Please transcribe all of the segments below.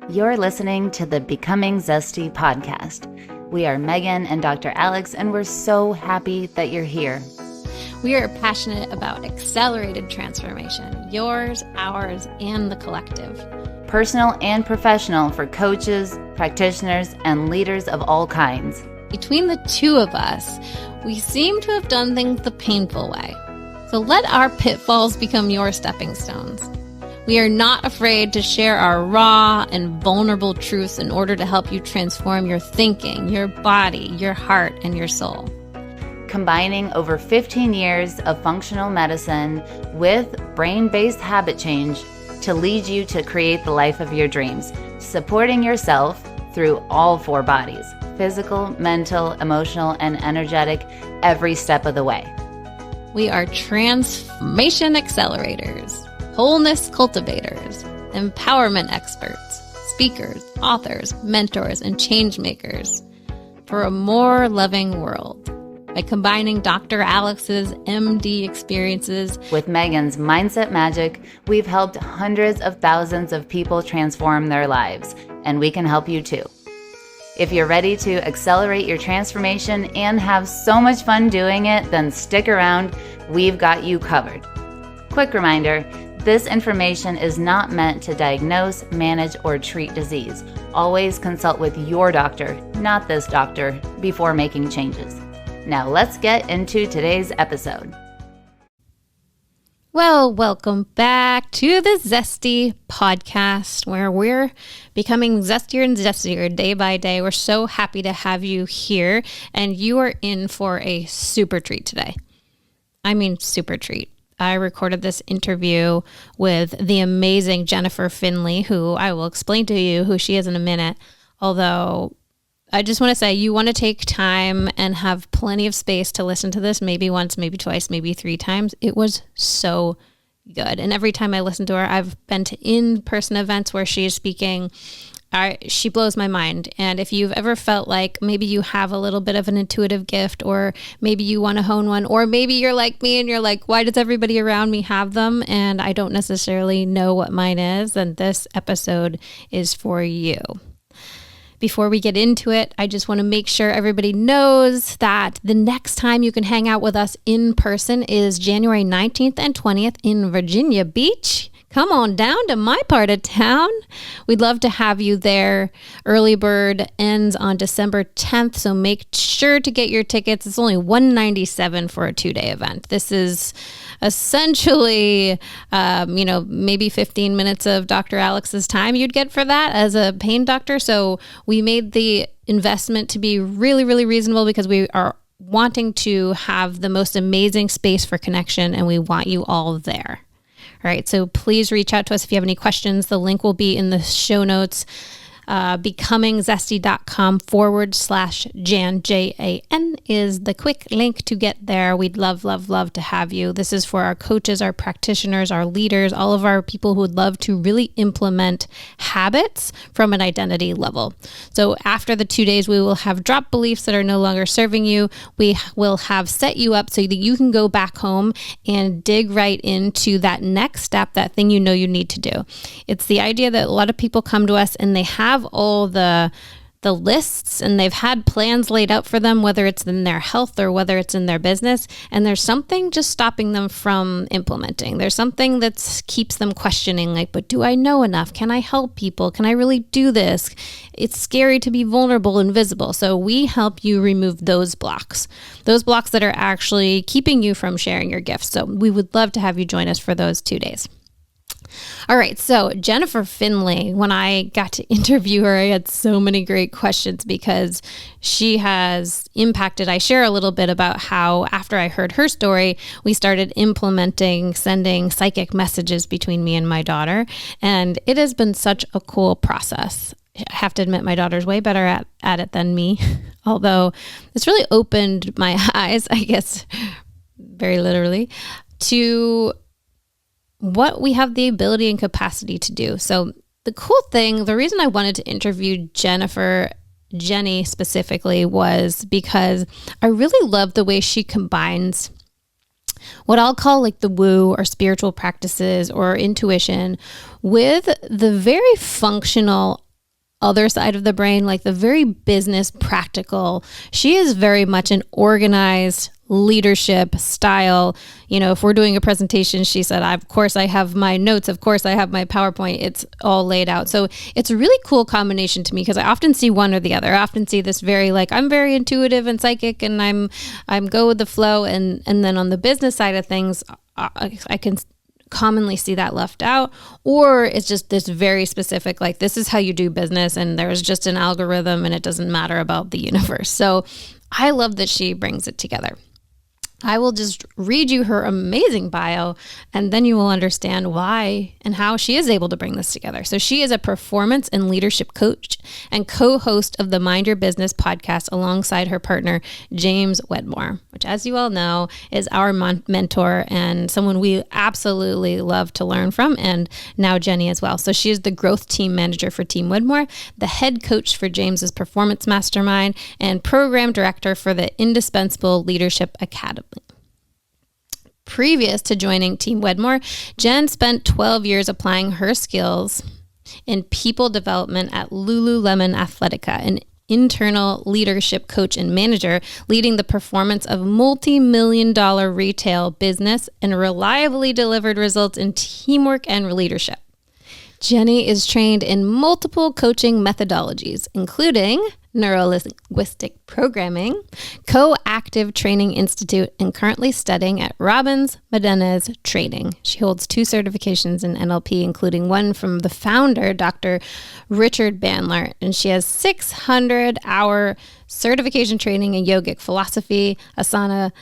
You're listening to the Becoming Zesty podcast. We are Megan and Dr. Alex, and we're so happy that you're here. We are passionate about accelerated transformation, yours, ours, and the collective. Personal and professional for coaches, practitioners, and leaders of all kinds. Between the two of us, we seem to have done things the painful way. So let our pitfalls become your stepping stones. We are not afraid to share our raw and vulnerable truths in order to help you transform your thinking, your body, your heart, and your soul. Combining over 15 years of functional medicine with brain-based habit change to lead you to create the life of your dreams, supporting yourself through all four bodies, physical, mental, emotional, and energetic, every step of the way. We are transformation accelerators, wholeness cultivators, empowerment experts, speakers, authors, mentors, and change makers for a more loving world. By combining Dr. Alex's MD experiences with Megan's mindset magic, we've helped hundreds of thousands of people transform their lives, and we can help you too. If you're ready to accelerate your transformation and have so much fun doing it, then stick around. We've got you covered. Quick reminder, this information is not meant to diagnose, manage, or treat disease. Always consult with your doctor, not this doctor, before making changes. Now let's get into today's episode. Well, welcome back to the Zesty podcast, where we're becoming zestier and zestier day by day. We're so happy to have you here, and you are in for a super treat today. I mean, super treat. I recorded this interview with the amazing Jennifer Finley, who I will explain to you who she is in a minute. Although I just want to say you want to take time and have plenty of space to listen to this, maybe once, maybe twice, maybe three times. It was so good. And every time I listen to her, I've been to in-person events where she is speaking. She blows my mind. And if you've ever felt like maybe you have a little bit of an intuitive gift, or maybe you want to hone one, or maybe you're like me and you're like, why does everybody around me have them? And I don't necessarily know what mine is. Then this episode is for you. Before we get into it, I just want to make sure everybody knows that the next time you can hang out with us in person is January 19th and 20th in Virginia Beach. Come on down to my part of town. We'd love to have you there. Early bird ends on December 10th, so make sure to get your tickets. It's only $197 for a 2-day event. This is essentially, maybe 15 minutes of Dr. Alex's time you'd get for that as a pain doctor. So we made the investment to be really, really reasonable because we are wanting to have the most amazing space for connection, and we want you all there. All right, so please reach out to us if you have any questions. The link will be in the show notes, becomingzesty.com/Jan, Jan is the quick link to get there. We'd love, love, love to have you. This is for our coaches, our practitioners, our leaders, all of our people who would love to really implement habits from an identity level. So after the 2 days, we will have dropped beliefs that are no longer serving you. We will have set you up so that you can go back home and dig right into that next step, that thing you know you need to do. It's the idea that a lot of people come to us and they have all the lists and they've had plans laid out for them, whether it's in their health or whether it's in their business, and there's something just stopping them from implementing. There's something that keeps them questioning, like, but do I know enough? Can I help people? Can I really do this? It's scary to be vulnerable and visible. So we help you remove those blocks that are actually keeping you from sharing your gifts. So we would love to have you join us for those 2 days. All right, so Jennifer Finley, when I got to interview her, I had so many great questions because she has impacted. I share a little bit about how after I heard her story, we started implementing sending psychic messages between me and my daughter, and it has been such a cool process. I have to admit my daughter's way better at it than me, although it's really opened my eyes, I guess, very literally, to what we have the ability and capacity to do. So the cool thing, the reason I wanted to interview Jenny specifically, was because I really love the way she combines what I'll call like the woo or spiritual practices or intuition with the very functional other side of the brain, like the very business practical. She is very much an organized leadership style. You know, if we're doing a presentation, she said, of course I have my notes. Of course I have my PowerPoint. It's all laid out. So it's a really cool combination to me because I often see one or the other. I often see this very like, I'm very intuitive and psychic and I'm go with the flow. And then on the business side of things, I can commonly see that left out, or it's just this very specific, like this is how you do business and there's just an algorithm and it doesn't matter about the universe. So I love that she brings it together. I will just read you her amazing bio, and then you will understand why and how she is able to bring this together. So she is a performance and leadership coach and co-host of the Mind Your Business podcast alongside her partner, James Wedmore, which, as you all know, is our mentor and someone we absolutely love to learn from, and now Jenni as well. So she is the growth team manager for Team Wedmore, the head coach for James's Performance Mastermind, and program director for the Indispensable Leadership Academy. Previous to joining Team Wedmore, Jen spent 12 years applying her skills in people development at Lululemon Athletica, an internal leadership coach and manager, leading the performance of multi-million-dollar retail business and reliably delivered results in teamwork and leadership. Jenni is trained in multiple coaching methodologies, including neuro-linguistic programming, Co-Active Training Institute, and currently studying at Robbins-Medinez Training. She holds 2 certifications in NLP, including one from the founder, Dr. Richard Bandler, and she has 600-hour certification training in yogic philosophy, asana,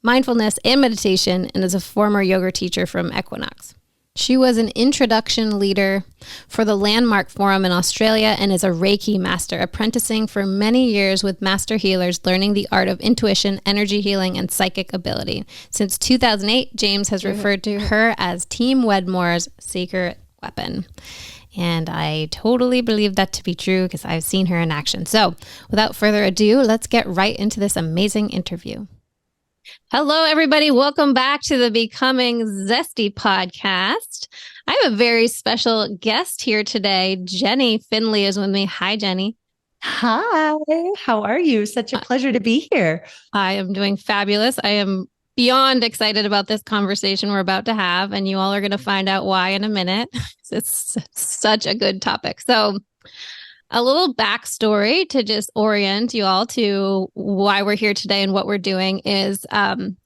mindfulness, and meditation, and is a former yoga teacher from Equinox. She was an introduction leader for the Landmark Forum in Australia and is a Reiki master, apprenticing for many years with master healers, learning the art of intuition, energy healing, and psychic ability. Since 2008, James has referred to her as Team Wedmore's secret weapon. And I totally believe that to be true because I've seen her in action. So without further ado, let's get right into this amazing interview. Hello, everybody. Welcome back to the Becoming Zesty podcast. I have a very special guest here today. Jenni Finley is with me. Hi, Jenni. Hi, how are you? Such a pleasure to be here. I am doing fabulous. I am beyond excited about this conversation we're about to have, and you all are going to find out why in a minute. It's such a good topic. So a little backstory to just orient you all to why we're here today and what we're doing is,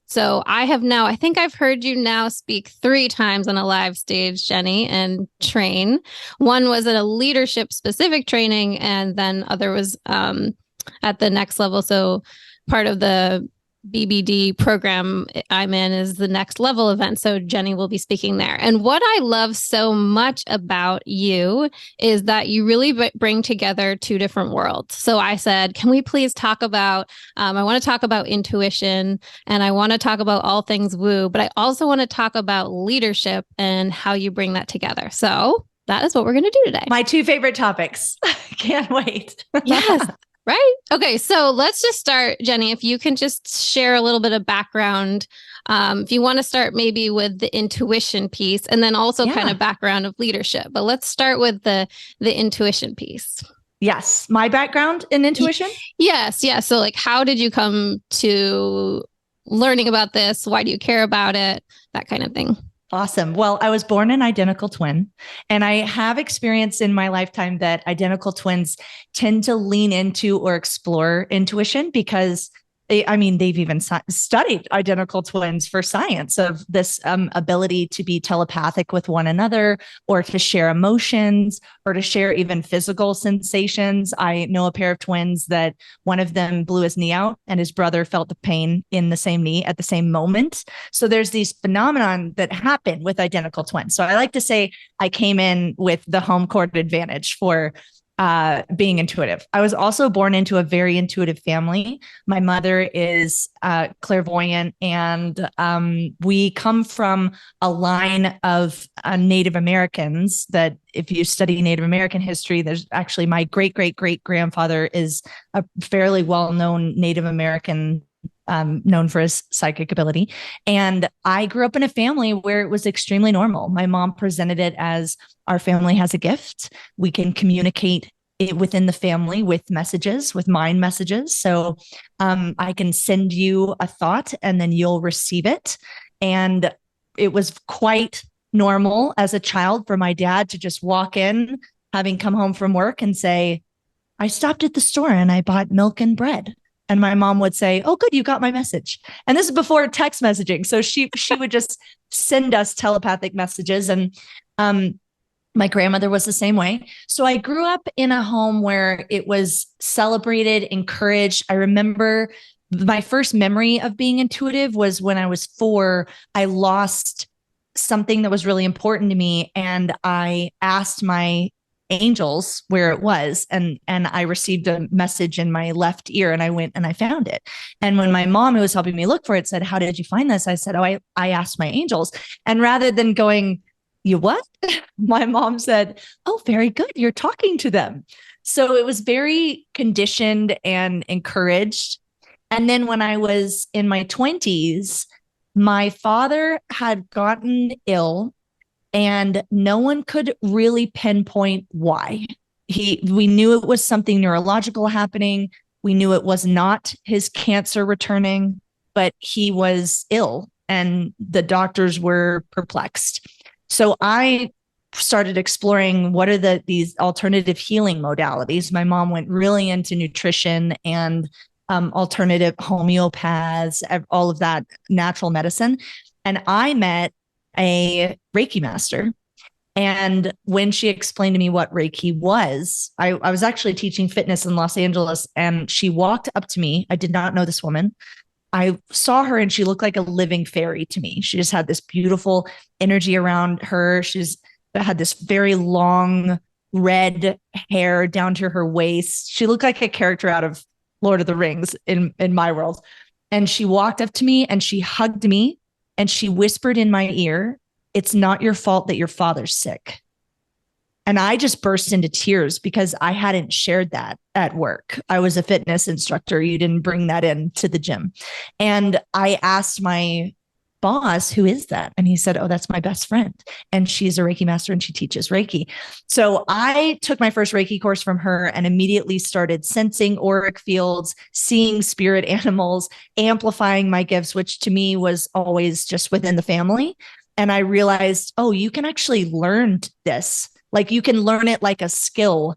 so I think I've heard you now speak 3 times on a live stage, Jenni, and train. One was at a leadership specific training, and then other was at the next level. So part of the BBD program I'm in is the next level event. So Jenni will be speaking there. And what I love so much about you is that you really bring together 2 different worlds. So I said, can we please talk about, I want to talk about intuition and I want to talk about all things woo, but I also want to talk about leadership and how you bring that together. So that is what we're going to do today. My 2 favorite topics. Can't wait. Yes. Right. Okay. So let's just start, Jenni, if you can just share a little bit of background. If you want to start maybe with the intuition piece and then also kind of background of leadership, but let's start with the intuition piece. Yes. My background in intuition? Yes. Yeah. So like, how did you come to learning about this? Why do you care about it? That kind of thing. Awesome. Well, I was born an identical twin, and I have experienced in my lifetime that identical twins tend to lean into or explore intuition because they've even studied identical twins for science of this ability to be telepathic with one another or to share emotions or to share even physical sensations. I know a pair of twins that one of them blew his knee out and his brother felt the pain in the same knee at the same moment. So there's these phenomenon that happen with identical twins. So I like to say I came in with the home court advantage for being intuitive. I was also born into a very intuitive family. My mother is clairvoyant, and we come from a line of Native Americans that if you study Native American history, there's actually my great-great-great-grandfather is a fairly well-known Native American known for his psychic ability. And I grew up in a family where it was extremely normal. My mom presented it as our family has a gift. We can communicate within the family with messages, with mind messages. So I can send you a thought and then you'll receive it. And it was quite normal as a child for my dad to just walk in, having come home from work, and say, I stopped at the store and I bought milk and bread. And my mom would say, oh, good, you got my message. And this is before text messaging. So she would just send us telepathic messages. And my grandmother was the same way. So I grew up in a home where it was celebrated, encouraged. I remember my first memory of being intuitive was when I was 4. I lost something that was really important to me. And I asked my angels where it was. And I received a message in my left ear, and I went and I found it. And when my mom, who was helping me look for it, said, how did you find this? I said, oh, I asked my angels. And rather than going, you what? My mom said, oh, very good. You're talking to them. So it was very conditioned and encouraged. And then when I was in my 20s, my father had gotten ill and no one could really pinpoint why. We knew it was something neurological happening. We knew it was not his cancer returning, but he was ill and the doctors were perplexed. So I started exploring what are these alternative healing modalities. My mom went really into nutrition and alternative homeopaths, all of that natural medicine. And I met a Reiki master. And when she explained to me what Reiki was, I was actually teaching fitness in Los Angeles, and she walked up to me. I did not know this woman. I saw her and she looked like a living fairy to me. She just had this beautiful energy around her. She's had this very long red hair down to her waist. She looked like a character out of Lord of the Rings in my world. And she walked up to me and she hugged me and she whispered in my ear, it's not your fault that your father's sick. And I just burst into tears because I hadn't shared that at work. I was a fitness instructor. You didn't bring that into the gym. And I asked my boss, who is that? And he said, oh, that's my best friend. And she's a Reiki master and she teaches Reiki. So I took my first Reiki course from her and immediately started sensing auric fields, seeing spirit animals, amplifying my gifts, which to me was always just within the family. And I realized, oh, you can actually learn this. Like you can learn it like a skill,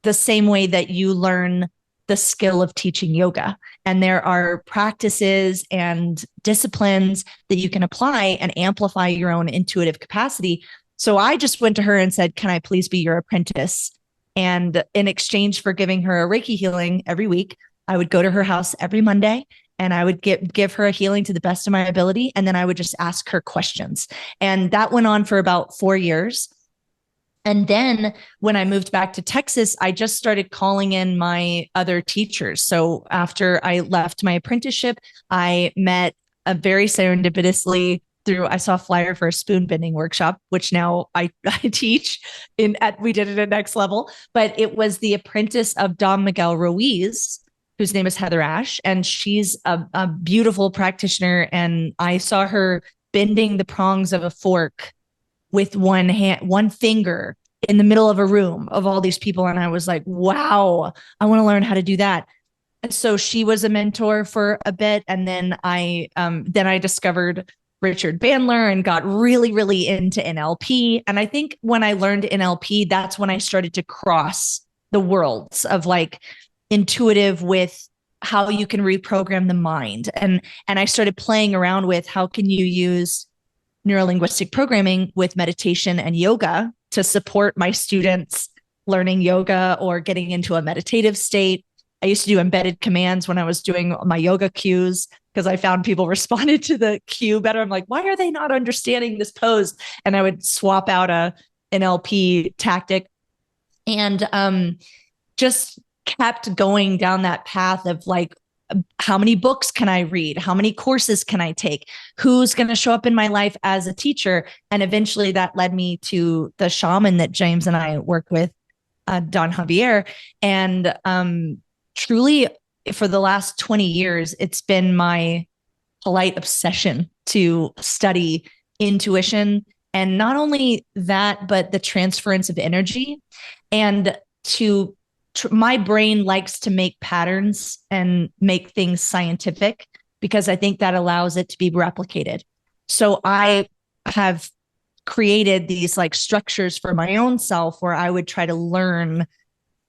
the same way that you learn the skill of teaching yoga. And there are practices and disciplines that you can apply and amplify your own intuitive capacity. So I just went to her and said, can I please be your apprentice? And in exchange for giving her a Reiki healing every week, I would go to her house every Monday and I would give her a healing to the best of my ability. And then I would just ask her questions. And that went on for about 4 years. And then when I moved back to Texas, I just started calling in my other teachers. So after I left my apprenticeship, I met very serendipitously I saw a flyer for a spoon bending workshop, which now I teach we did it at Next Level, but it was the apprentice of Don Miguel Ruiz, whose name is Heather Ash. And she's a beautiful practitioner. And I saw her bending the prongs of a fork with one finger in the middle of a room of all these people. And I was like, wow, I want to learn how to do that. And so she was a mentor for a bit. And then I discovered Richard Bandler and got really, really into NLP. And I think when I learned NLP, that's when I started to cross the worlds of like intuitive with how you can reprogram the mind. And I started playing around with how can you use neurolinguistic programming with meditation and yoga to support my students learning yoga or getting into a meditative state. I used to do embedded commands when I was doing my yoga cues because I found people responded to the cue better. I'm like, why are they not understanding this pose? And I would swap out a NLP tactic and just kept going down that path of like, how many books can I read? How many courses can I take? Who's going to show up in my life as a teacher? And eventually that led me to the shaman that James and I work with, Don Javier. And truly, for the last 20 years, it's been my polite obsession to study intuition. And not only that, but the transference of energy and to my brain likes to make patterns and make things scientific because I think that allows it to be replicated. So I have created these like structures for my own self where I would try to learn,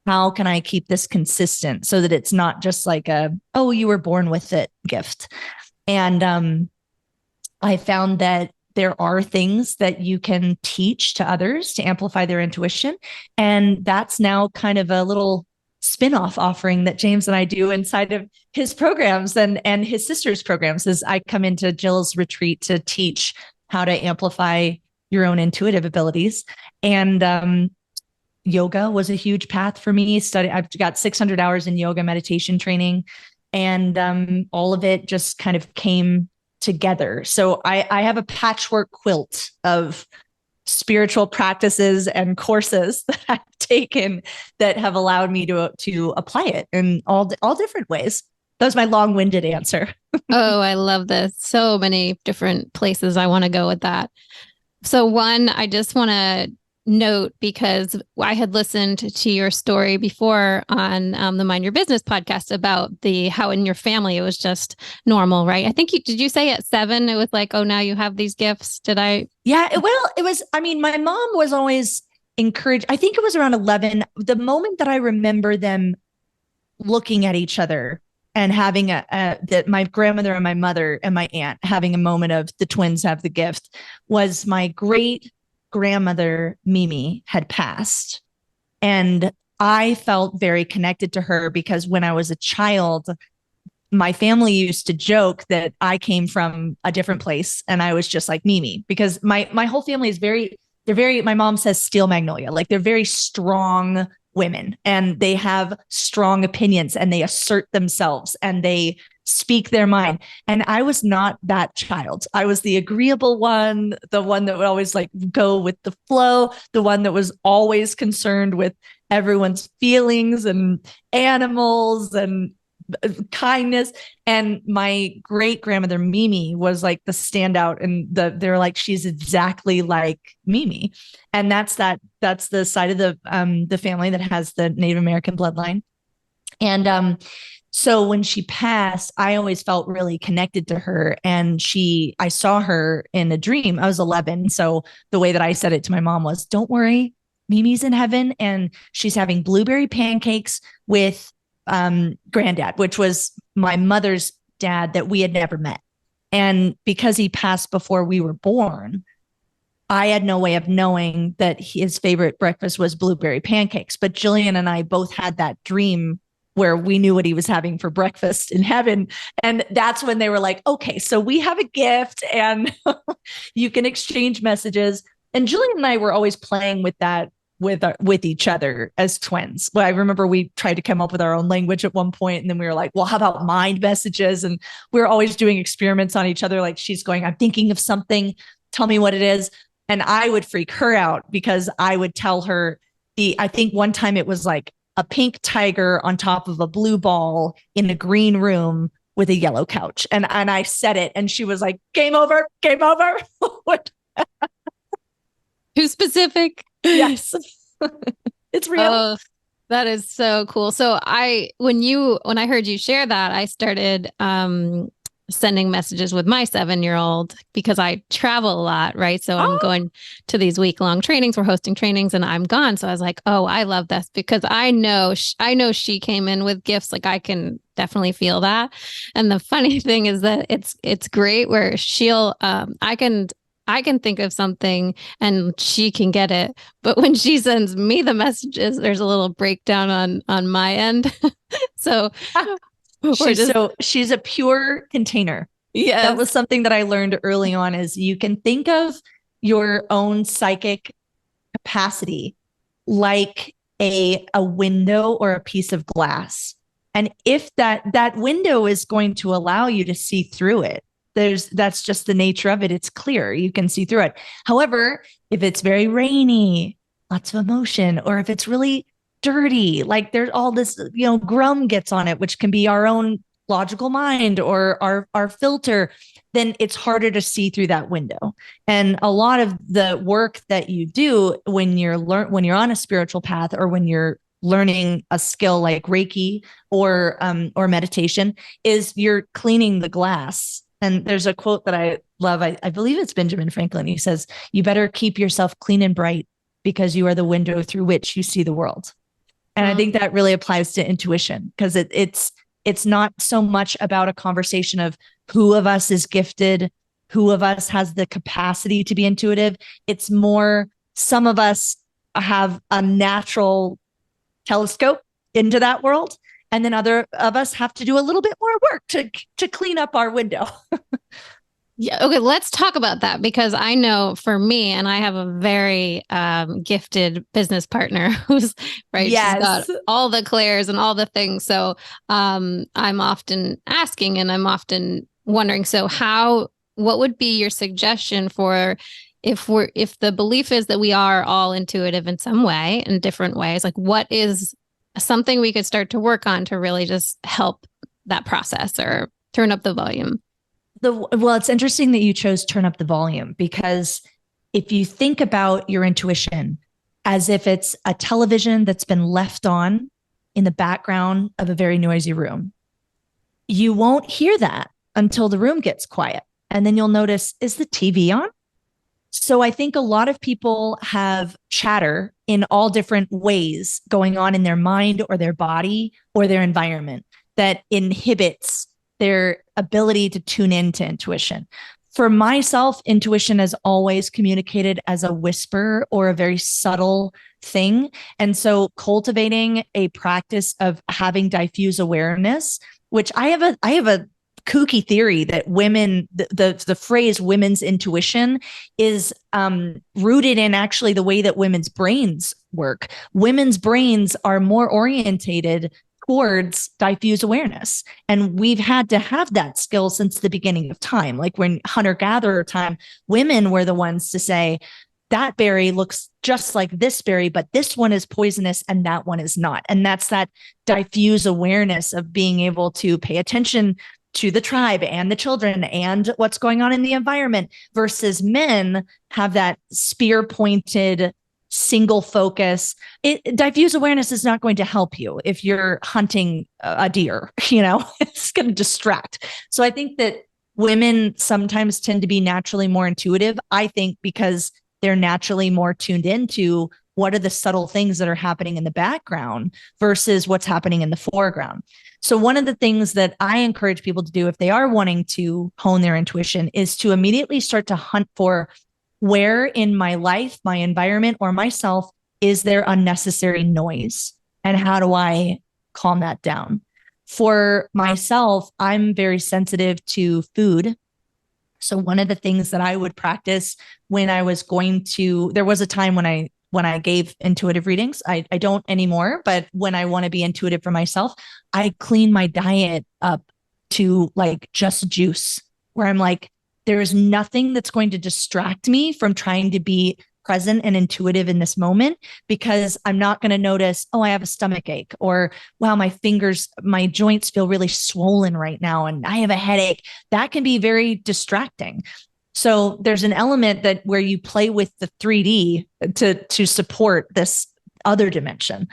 how can I keep this consistent so that it's not just like oh, you were born with it gift. And I found that there are things that you can teach to others to amplify their intuition. And that's now kind of a little spin-off offering that James and I do inside of his programs and his sister's programs. As I come into Jill's retreat to teach how to amplify your own intuitive abilities. And yoga was a huge path for me. I've got 600 hours in yoga meditation training, and all of it just kind of came together. So I have a patchwork quilt of spiritual practices and courses that I've taken that have allowed me to apply it in all different ways. That was my long-winded answer. Oh, I love this. So many different places I want to go with that. So one, I just want to note, because I had listened to your story before on the Mind Your Business podcast about how in your family it was just normal, right? I think did you say at 7 it was like, oh, now you have these gifts? Did I? Yeah, well, it was, I mean, my mom was always encouraged. I think it was around 11, the moment that I remember them looking at each other and having that my grandmother and my mother and my aunt having a moment of the twins have the gift, was my great grandmother Mimi had passed. And I felt very connected to her because when I was a child, my family used to joke that I came from a different place and I was just like Mimi, because my whole family is my mom says steel magnolia, like they're very strong women and they have strong opinions and they assert themselves and they speak their mind. And I was not that child. I was the agreeable one, the one that would always like go with the flow, the one that was always concerned with everyone's feelings and animals and kindness. And my great grandmother Mimi was like the standout, and they're like, she's exactly like Mimi. And that's the side of the family that has the Native American bloodline. And so when she passed, I always felt really connected to her. And I saw her in a dream. I was 11. So the way that I said it to my mom was, don't worry, Mimi's in heaven and she's having blueberry pancakes with granddad, which was my mother's dad that we had never met. And because he passed before we were born, I had no way of knowing that his favorite breakfast was blueberry pancakes. But Jillian and I both had that dream where we knew what he was having for breakfast in heaven. And that's when they were like, okay, so we have a gift and you can exchange messages. And Jillian and I were always playing with that with each other as twins. Well, I remember we tried to come up with our own language at one point, and then we were like, well, how about mind messages? And we were always doing experiments on each other. Like she's going, I'm thinking of something, tell me what it is. And I would freak her out because I would tell her I think one time it was like a pink tiger on top of a blue ball in a green room with a yellow couch. And I said it and she was like, game over, game over. Too specific. Yes. It's real. Oh, that is so cool. So when I heard you share that, I started sending messages with my 7-year-old because I travel a lot, right? So I'm going to these week-long trainings. We're hosting trainings and I'm gone. So I was like, oh, I love this because I know she came in with gifts. Like I can definitely feel that. And the funny thing is that it's great where I can think of something and she can get it. But when she sends me the messages, there's a little breakdown on my end. So she's a pure container. Yeah. That was something that I learned early on, is you can think of your own psychic capacity like a window or a piece of glass. And if that window is going to allow you to see through it, that's just the nature of it. It's clear. You can see through it. However, if it's very rainy, lots of emotion, or if it's really dirty, like there's all this, grum gets on it, which can be our own logical mind or our filter, then it's harder to see through that window. And a lot of the work that you do when you're on a spiritual path or when you're learning a skill like Reiki or meditation is you're cleaning the glass. And there's a quote that I love. I believe it's Benjamin Franklin. He says, "You better keep yourself clean and bright because you are the window through which you see the world." And I think that really applies to intuition, because it's not so much about a conversation of who of us is gifted, who of us has the capacity to be intuitive. It's more, some of us have a natural telescope into that world, and then other of us have to do a little bit more work to clean up our window. Yeah. Okay. Let's talk about that, because I know for me, and I have a very gifted business partner who's right. Yes. She's got all the clairs and all the things. So I'm often asking, and I'm often wondering, so what would be your suggestion for if the belief is that we are all intuitive in some way, in different ways, like what is something we could start to work on to really just help that process or turn up the volume? Well, it's interesting that you chose turn up the volume, because if you think about your intuition as if it's a television that's been left on in the background of a very noisy room, you won't hear that until the room gets quiet. And then you'll notice, is the TV on? So I think a lot of people have chatter in all different ways going on in their mind or their body or their environment that inhibits their ability to tune into intuition. For myself, intuition has always communicated as a whisper or a very subtle thing. And so cultivating a practice of having diffuse awareness, which I have a kooky theory that women, the phrase women's intuition is rooted in actually the way that women's brains work. Women's brains are more orientated towards diffuse awareness. And we've had to have that skill since the beginning of time. Like when hunter-gatherer time, women were the ones to say, that berry looks just like this berry, but this one is poisonous and that one is not. And that's that diffuse awareness of being able to pay attention to the tribe and the children and what's going on in the environment, versus men have that spear-pointed single focus. Diffuse awareness is not going to help you if you're hunting a deer, it's going to distract. So I think that women sometimes tend to be naturally more intuitive, I think, because they're naturally more tuned into what are the subtle things that are happening in the background versus what's happening in the foreground. So one of the things that I encourage people to do if they are wanting to hone their intuition is to immediately start to hunt for, where in my life, my environment, or myself is there unnecessary noise? And how do I calm that down? For myself, I'm very sensitive to food. So one of the things that I would practice when I was there was a time when I gave intuitive readings. I don't anymore, but when I want to be intuitive for myself, I clean my diet up to like just juice, where I'm like, there is nothing that's going to distract me from trying to be present and intuitive in this moment, because I'm not going to notice, oh, I have a stomach ache, or wow, my joints feel really swollen right now and I have a headache. That can be very distracting. So there's an element that where you play with the 3D to support this other dimension.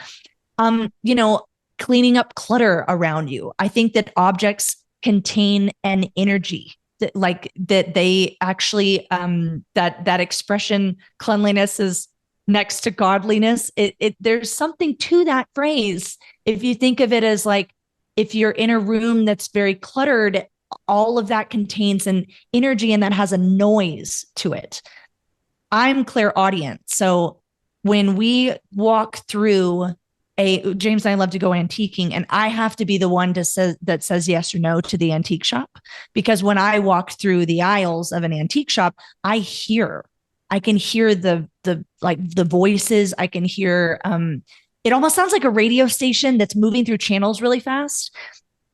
Cleaning up clutter around you. I think that objects contain an energy that they actually that expression, cleanliness is next to godliness. There's something to that phrase. If you think of it as like, if you're in a room that's very cluttered, all of that contains an energy and that has a noise to it. I'm clairaudient. So when we walk through James and I love to go antiquing, and I have to be the one that says yes or no to the antique shop, because when I walk through the aisles of an antique shop, I can hear the voices. I can hear, it almost sounds like a radio station that's moving through channels really fast.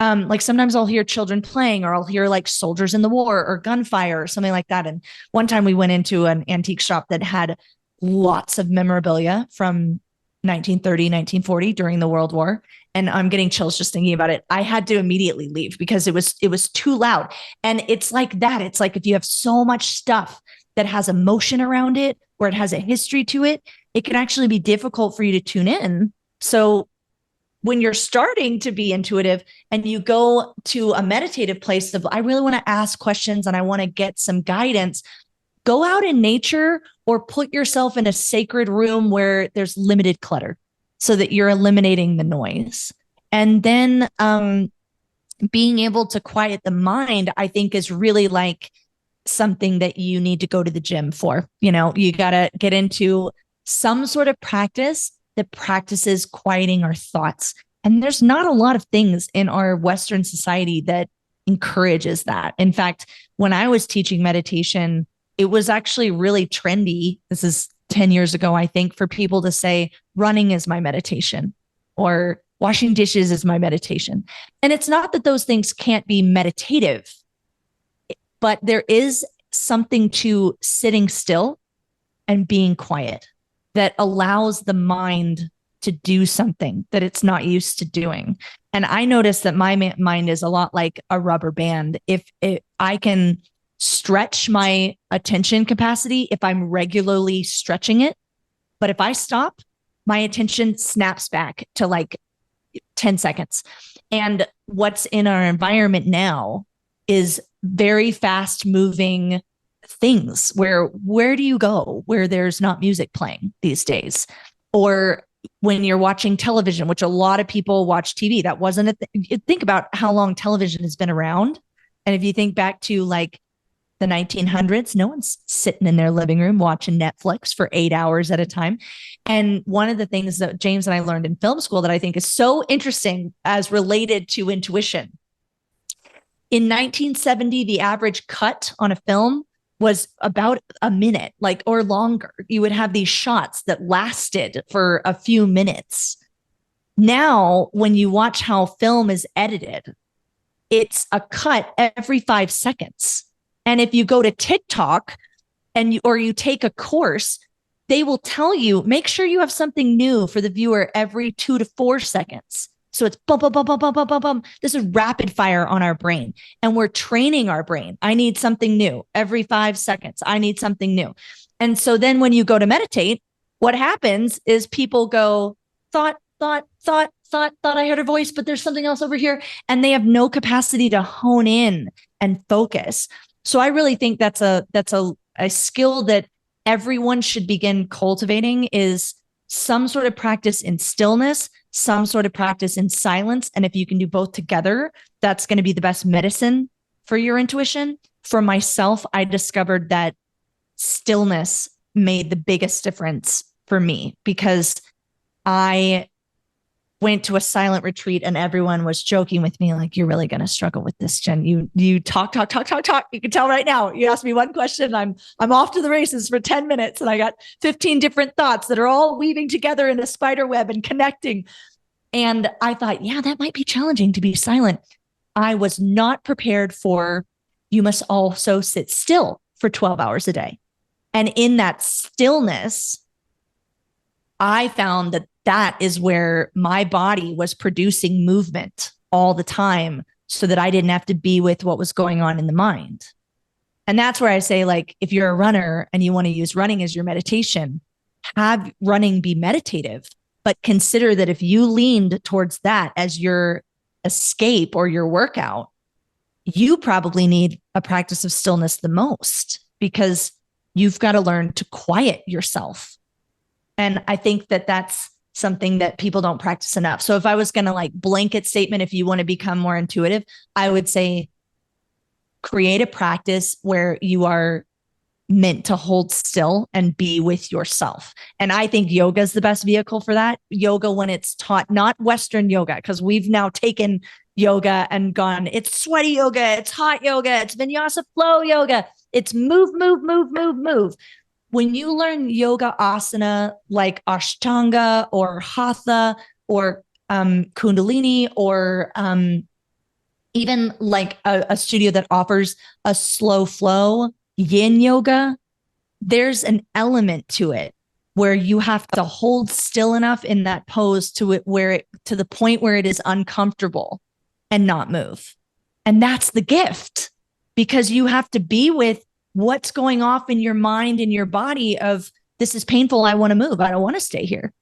Like sometimes I'll hear children playing, or I'll hear like soldiers in the war or gunfire or something like that. And one time we went into an antique shop that had lots of memorabilia from 1930, 1940 during the World War. And I'm getting chills just thinking about it. I had to immediately leave because it was too loud. And it's like that. It's like if you have so much stuff that has emotion around it, or it has a history to it, it can actually be difficult for you to tune in So when you're starting to be intuitive and you go to a meditative place of, I really want to ask questions and I want to get some guidance, go out in nature or put yourself in a sacred room where there's limited clutter so that you're eliminating the noise. And then being able to quiet the mind, I think, is really like something that you need to go to the gym for. You know, you got to get into some sort of practice that practices quieting our thoughts. And there's not a lot of things in our Western society that encourages that. In fact, when I was teaching meditation, it was actually really trendy. This is 10 years ago, I think, for people to say, running is my meditation or washing dishes is my meditation. And it's not that those things can't be meditative, but there is something to sitting still and being quiet that allows the mind to do something that it's not used to doing. And I noticed that my mind is a lot like a rubber band. If I can stretch my attention capacity, if I'm regularly stretching it, but if I stop, my attention snaps back to like 10 seconds. And what's in our environment now is very fast moving things where do you go where there's not music playing these days? Or when you're watching television, which a lot of people watch TV, that wasn't think about how long television has been around. And if you think back to like the 1900s, no one's sitting in their living room watching Netflix for 8 hours at a time. And one of the things that James and I learned in film school that I think is so interesting as related to intuition. In 1970, the average cut on a film was about a minute, like, or longer. You would have these shots that lasted for a few minutes. Now, when you watch how film is edited, it's a cut every 5 seconds. And if you go to TikTok or you take a course, they will tell you, make sure you have something new for the viewer every 2 to 4 seconds. So it's bum, bum, bum, bum, bum, bum, bum, bum. This is rapid fire on our brain. And we're training our brain. I need something new every 5 seconds. I need something new. And so then when you go to meditate, what happens is people go, thought, I heard a voice, but there's something else over here. And they have no capacity to hone in and focus. So I really think that's a skill that everyone should begin cultivating, is some sort of practice in stillness, some sort of practice in silence. And if you can do both together, that's going to be the best medicine for your intuition. For myself, I discovered that stillness made the biggest difference for me, because I went to a silent retreat and everyone was joking with me, like, you're really going to struggle with this, Jen. You talk. You can tell right now. You ask me one question, I'm off to the races for 10 minutes and I got 15 different thoughts that are all weaving together in a spider web and connecting. And I thought, yeah, that might be challenging to be silent. I was not prepared for, you must also sit still for 12 hours a day. And in that stillness, I found that is where my body was producing movement all the time so that I didn't have to be with what was going on in the mind. And that's where I say, like, if you're a runner and you want to use running as your meditation, have running be meditative, but consider that if you leaned towards that as your escape or your workout, you probably need a practice of stillness the most, because you've got to learn to quiet yourself. And I think that that's something that people don't practice enough. So if I was going to like blanket statement, if you want to become more intuitive, I would say create a practice where you are meant to hold still and be with yourself. And I think yoga is the best vehicle for that. Yoga, when it's taught, not Western yoga, because we've now taken yoga and gone, it's sweaty yoga, it's hot yoga, it's vinyasa flow yoga, it's move. When you learn yoga asana like Ashtanga or Hatha or Kundalini, or even like a studio that offers a slow flow yin yoga, there's an element to it where you have to hold still enough in that pose to the point where it is uncomfortable and not move. And that's the gift, because you have to be with what's going off in your mind and your body of, this is painful, I want to move, I don't want to stay here.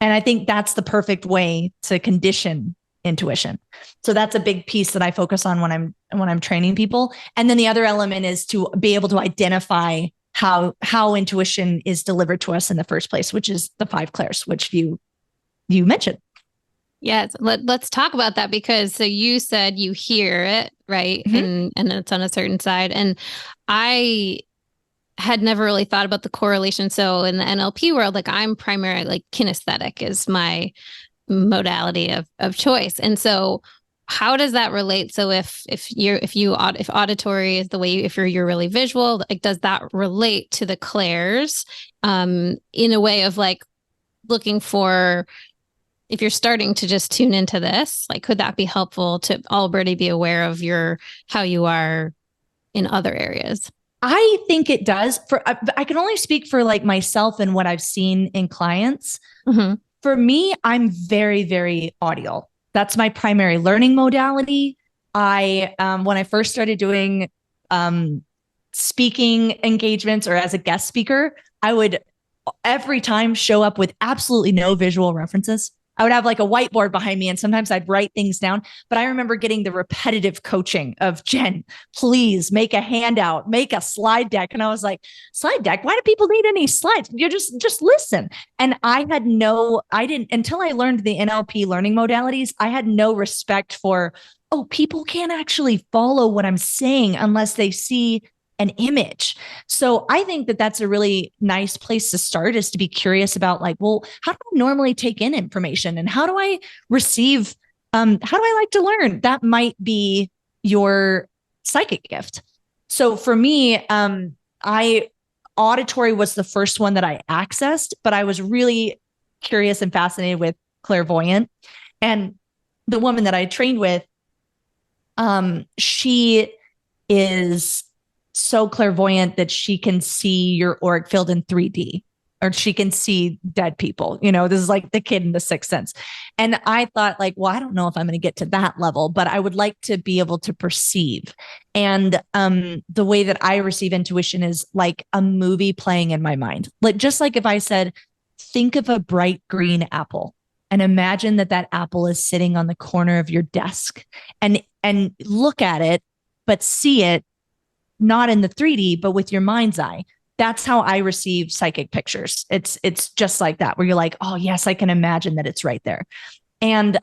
And I think that's the perfect way to condition intuition. So that's a big piece that I focus on when I'm training people. And then the other element is to be able to identify how intuition is delivered to us in the first place, which is the 5 clairs, which you mentioned. Yes. Let's talk about that, because so you said you hear it, right? Mm-hmm. And it's on a certain side. And I had never really thought about the correlation. So in the NLP world, like I'm primarily like kinesthetic is my modality of choice. And so how does that relate? So if auditory is the way if you're really visual, like does that relate to the clairs in a way of like looking for, if you're starting to just tune into this, like could that be helpful to already be aware of how you are in other areas? I think it does. I can only speak for like myself and what I've seen in clients. Mm-hmm. For me, I'm very, very audial. That's my primary learning modality. When I first started doing speaking engagements or as a guest speaker, I would every time show up with absolutely no visual references. I would have like a whiteboard behind me and sometimes I'd write things down. But I remember getting the repetitive coaching of Jen, please make a handout, make a slide deck. And I was like, slide deck? Why do people need any slides? You just listen. And I didn't, until I learned the NLP learning modalities, I had no respect for, people can't actually follow what I'm saying unless they see an image. So I think that that's a really nice place to start, is to be curious about like, well, how do I normally take in information and how do I receive, how do I like to learn? That might be your psychic gift. So for me, auditory was the first one that I accessed, but I was really curious and fascinated with clairvoyant. And the woman that I trained with, she is so clairvoyant that she can see your auric field in 3D, or she can see dead people. This is like the kid in the Sixth Sense. And I thought like, well, I don't know if I'm going to get to that level, but I would like to be able to perceive. And the way that I receive intuition is like a movie playing in my mind. Like, just like if I said, think of a bright green apple and imagine that apple is sitting on the corner of your desk, and look at it, but see it not in the 3D, but with your mind's eye. That's how I receive psychic pictures. It's just like that, where you're like, oh yes, I can imagine that it's right there. And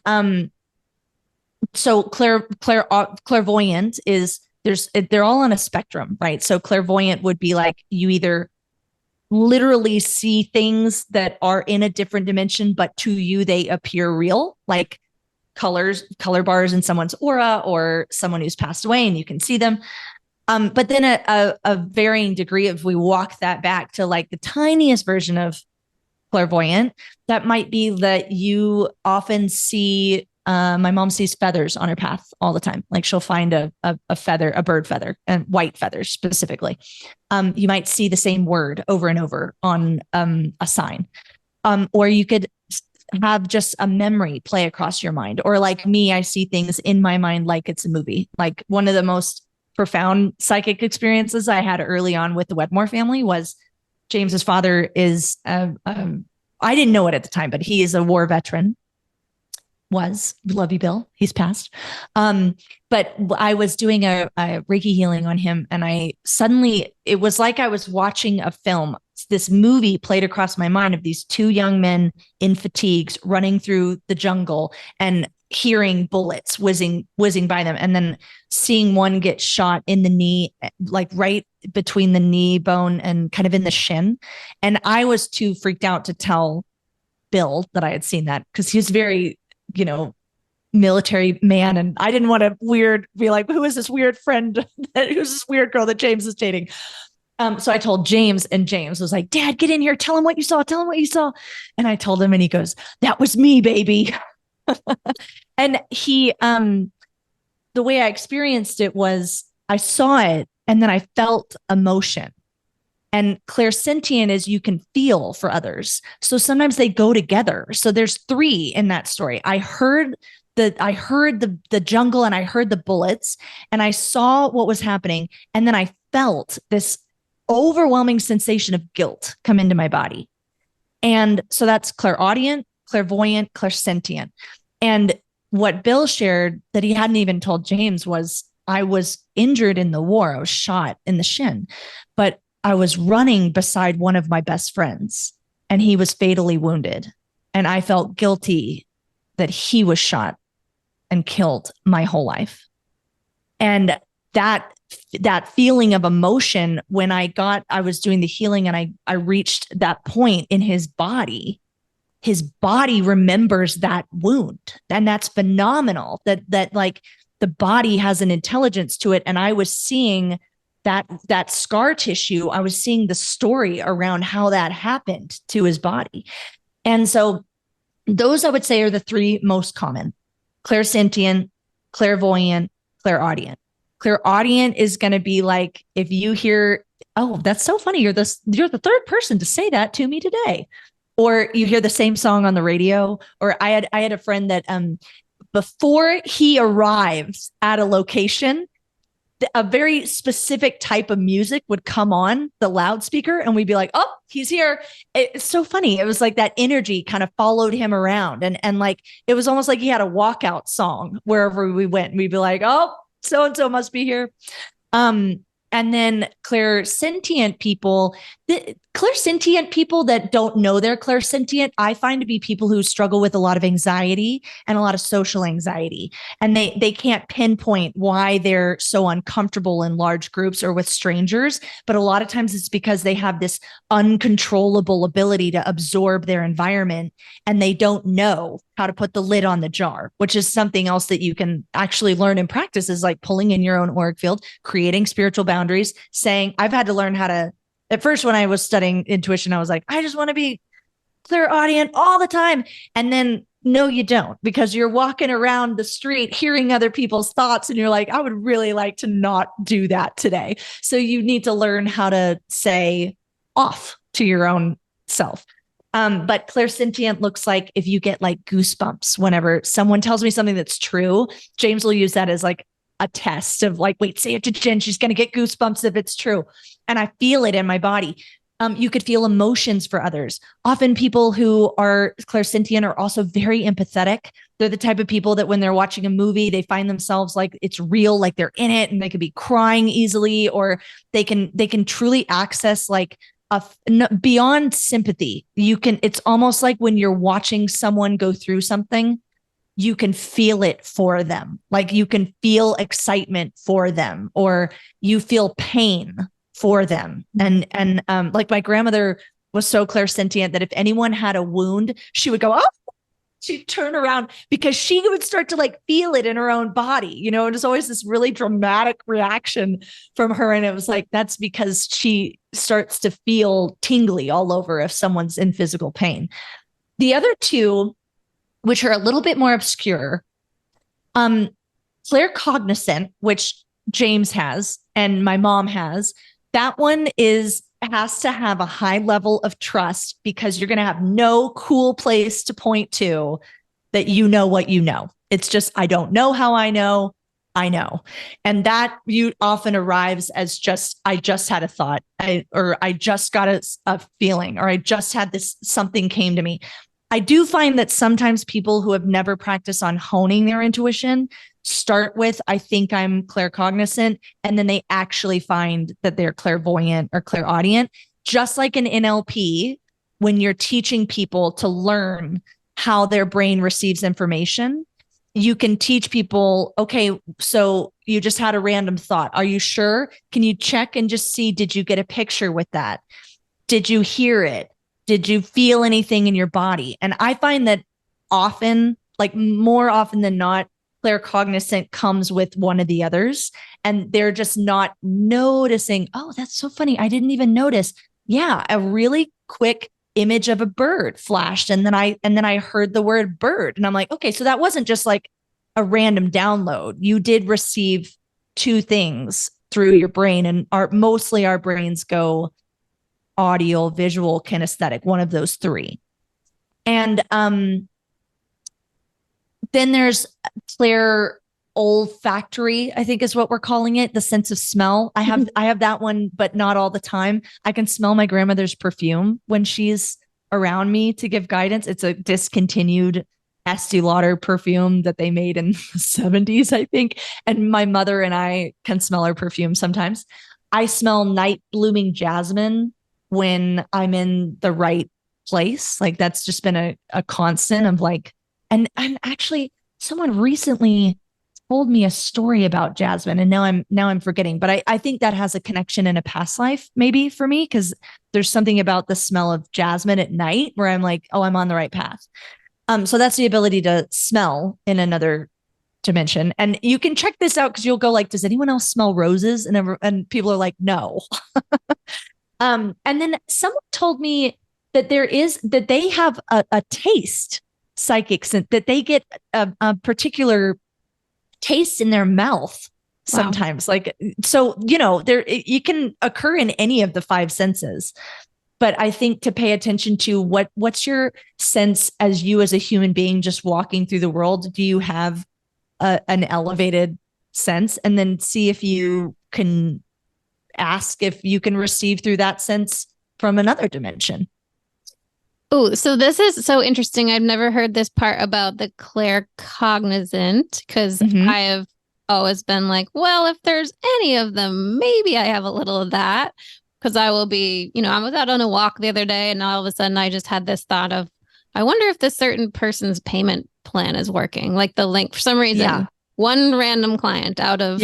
so clairvoyant is they're all on a spectrum, right? So clairvoyant would be like you either literally see things that are in a different dimension, but to you they appear real, like color bars in someone's aura or someone who's passed away and you can see them. But then a varying degree, if we walk that back to like the tiniest version of clairvoyant, that might be that you often see, my mom sees feathers on her path all the time. Like she'll find a feather, a bird feather, and white feathers specifically. You might see the same word over and over on a sign. Or you could have just a memory play across your mind. Or like me, I see things in my mind like it's a movie. Like one of the most profound psychic experiences I had early on with the Wedmore family was James's father is, I didn't know it at the time, but he is a war veteran. Love you, Bill. He's passed. But I was doing a Reiki healing on him, and it was like I was watching a film. This movie played across my mind of these 2 young men in fatigues running through the jungle and hearing bullets whizzing by them, and then seeing one get shot in the knee, like right between the knee bone and kind of in the shin. And I was too freaked out to tell Bill that I had seen that, because he's very, military man. And I didn't want to be like, who is this weird friend? Who's this weird girl that James is dating? So I told James, and James was like, Dad, get in here. Tell him what you saw. And I told him, and he goes, that was me, baby. And he, the way I experienced it was I saw it and then I felt emotion. And clairsentient is you can feel for others. So sometimes they go together. So there's 3 in that story. I heard the jungle and I heard the bullets and I saw what was happening. And then I felt this overwhelming sensation of guilt come into my body. And so that's clairaudient, clairvoyant, clairsentient. And what Bill shared that he hadn't even told James was, I was injured in the war. I was shot in the shin, but I was running beside one of my best friends and he was fatally wounded. And I felt guilty that he was shot and killed my whole life. And that feeling of emotion when I was doing the healing and I reached that point in his body remembers that wound. And that's phenomenal that like the body has an intelligence to it. And I was seeing that scar tissue. I was seeing the story around how that happened to his body. And so those I would say are the three most common: clairsentient, clairvoyant, clairaudient. Clairaudient is going to be like, if you hear, oh, that's so funny. You're the third person to say that to me today. Or you hear the same song on the radio. Or I had a friend that before he arrives at a location, a very specific type of music would come on the loudspeaker and we'd be like, oh, he's here. It's so funny. It was like that energy kind of followed him around. And like, it was almost like he had a walkout song wherever we went. We'd be like, oh, so-and-so must be here. And then clairsentient people that don't know they're clairsentient, I find to be people who struggle with a lot of anxiety and a lot of social anxiety. And they can't pinpoint why they're so uncomfortable in large groups or with strangers. But a lot of times it's because they have this uncontrollable ability to absorb their environment and they don't know how to put the lid on the jar, which is something else that you can actually learn and practice, is like pulling in your own auric field, creating spiritual boundaries, saying, I've had to learn how to. At first, when I was studying intuition, I was like, I just want to be clairaudient all the time. And then, no, you don't, because you're walking around the street hearing other people's thoughts. And you're like, I would really like to not do that today. So you need to learn how to say off to your own self. But clairsentient looks like if you get like goosebumps whenever someone tells me something that's true. James will use that as like a test of like, wait, say it to Jen. She's going to get goosebumps if it's true. And I feel it in my body. You could feel emotions for others. Often people who are clairsentient are also very empathetic. They're the type of people that when they're watching a movie, they find themselves like it's real, like they're in it, and they could be crying easily, or they can truly access like beyond sympathy. It's almost like when you're watching someone go through something, you can feel it for them. Like you can feel excitement for them, or you feel pain for them. And like my grandmother was so clairsentient that if anyone had a wound, she would go, oh, she'd turn around because she would start to like feel it in her own body, you know, and it's always this really dramatic reaction from her. And it was like, that's because she starts to feel tingly all over if someone's in physical pain. The other two, which are a little bit more obscure, claircognizant, which James has and my mom has, that one has to have a high level of trust, because you're going to have no cool place to point to that you know what you know. It's just, I don't know how I know. And that you often arrives as just, I just had a thought, or I just got a feeling, or I just had this, something came to me. I do find that sometimes people who have never practiced on honing their intuition start with, I think I'm claircognizant, and then they actually find that they're clairvoyant or clairaudient. Just like in NLP, when you're teaching people to learn how their brain receives information, you can teach people, okay, so you just had a random thought. Are you sure? Can you check and just see, did you get a picture with that? Did you hear it? Did you feel anything in your body? And I find that often, like more often than not, claircognizant comes with one of the others, and they're just not noticing, oh, that's so funny, I didn't even notice. Yeah, a really quick image of a bird flashed, and then I heard the word bird, and I'm like, okay, so that wasn't just like a random download. You did receive two things through your brain, and mostly our brains go audio, visual, kinesthetic, one of those three. And then there's clair olfactory, I think is what we're calling it, the sense of smell. I have that one, but not all the time. I can smell my grandmother's perfume when she's around me to give guidance. It's a discontinued Estee Lauder perfume that they made in the 70s, I think. And my mother and I can smell her perfume sometimes. I smell night blooming jasmine when I'm in the right place. Like that's just been a constant of like, and actually someone recently told me a story about jasmine and now I'm forgetting, but I think that has a connection in a past life maybe for me, because there's something about the smell of jasmine at night where I'm like, oh, I'm on the right path. So that's the ability to smell in another dimension. And you can check this out because you'll go like, does anyone else smell roses? And people are like, no. And then someone told me that that they have a taste, psychics, that they get a particular taste in their mouth sometimes. Wow. Like, so, it can occur in any of the five senses. But I think to pay attention to what's your sense as you as a human being just walking through the world. Do you have an elevated sense? And then see if you can ask if you can receive through that sense from another dimension. Oh, so this is so interesting. I've never heard this part about the claircognizant, because I have always been like, well, if there's any of them, maybe I have a little of that. Because I will be, I was out on a walk the other day and all of a sudden I just had this thought of, I wonder if this certain person's payment plan is working. Like the link, for some reason, one random client out of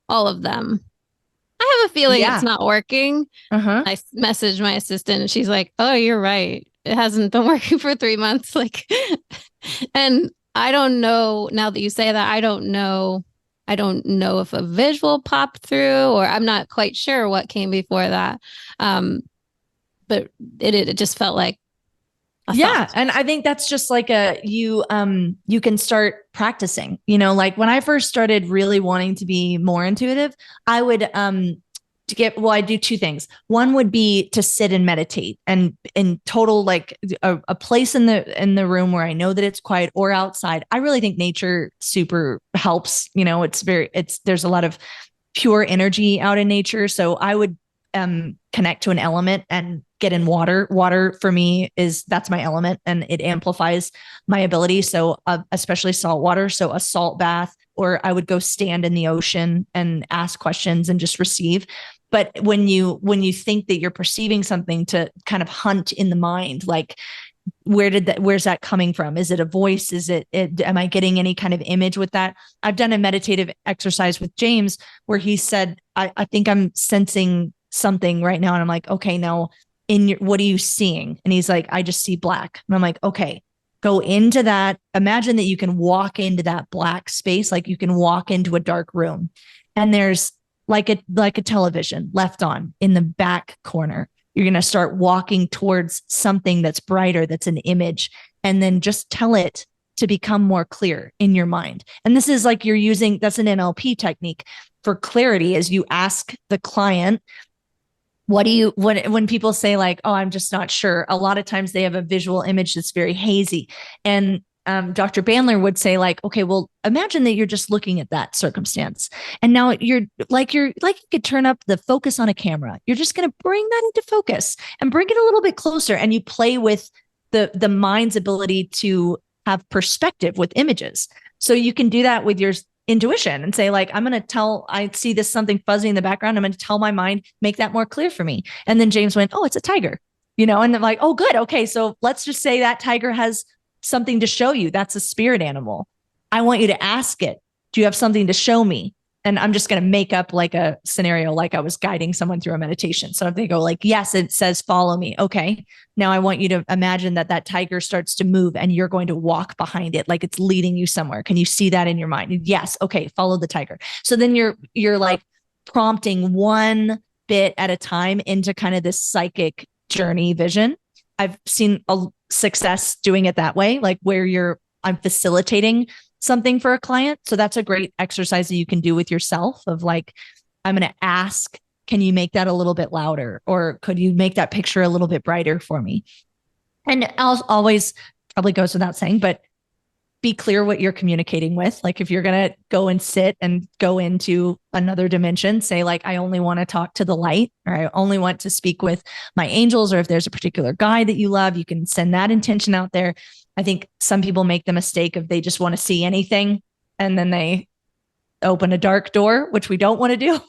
all of them. I have a feeling it's not working. I messaged my assistant and she's like, oh, you're right. It hasn't been working for 3 months. Like, and I don't know, now that you say that, I don't know if a visual popped through, or I'm not quite sure what came before that. But it just felt like a thought. And I think that's just like you can start practicing, like when I first started really wanting to be more intuitive, I would I do two things. One would be to sit and meditate, and in total, like a place in the room where I know that it's quiet, or outside. I really think nature super helps. There's a lot of pure energy out in nature. So I would connect to an element and get in water. Water for me that's my element, and it amplifies my ability. So especially salt water. So a salt bath, or I would go stand in the ocean and ask questions and just receive. But when you think that you're perceiving something, to kind of hunt in the mind, like where's that coming from? Is it a voice? Am I getting any kind of image with that? I've done a meditative exercise with James where he said, I think I'm sensing something right now. And I'm like, okay, now what are you seeing? And he's like, I just see black. And I'm like, okay, go into that. Imagine that you can walk into that black space. Like you can walk into a dark room and there's like a television left on in the back corner. You're going to start walking towards something that's brighter, that's an image, and then just tell it to become more clear in your mind. And this is like that's an NLP technique for clarity, as you ask the client, when people say like, oh, I'm just not sure, a lot of times they have a visual image that's very hazy. And Dr. Bandler would say like, okay, well, imagine that you're just looking at that circumstance. And now you could turn up the focus on a camera. You're just going to bring that into focus and bring it a little bit closer. And you play with the mind's ability to have perspective with images. So you can do that with your intuition and say like, I see this something fuzzy in the background. I'm going to tell my mind, make that more clear for me. And then James went, oh, it's a tiger, and I'm like, oh, good. Okay. So let's just say that tiger has something to show you. That's a spirit animal. I want you to ask it, do you have something to show me? And I'm just going to make up like a scenario, like I was guiding someone through a meditation. So if they go like, yes, it says, follow me. Okay. Now I want you to imagine that tiger starts to move and you're going to walk behind it. Like it's leading you somewhere. Can you see that in your mind? Yes. Okay. Follow the tiger. So then you're like prompting one bit at a time into kind of this psychic journey vision. I've seen a success doing it that way, like where I'm facilitating something for a client. So that's a great exercise that you can do with yourself of like, I'm going to ask, can you make that a little bit louder? Or could you make that picture a little bit brighter for me? And I'll always, probably goes without saying, but be clear what you're communicating with. Like if you're going to go and sit and go into another dimension, say like, I only want to talk to the light, or I only want to speak with my angels, or if there's a particular guy that you love, you can send that intention out there. I think some people make the mistake of they just want to see anything and then they open a dark door, which we don't want to do.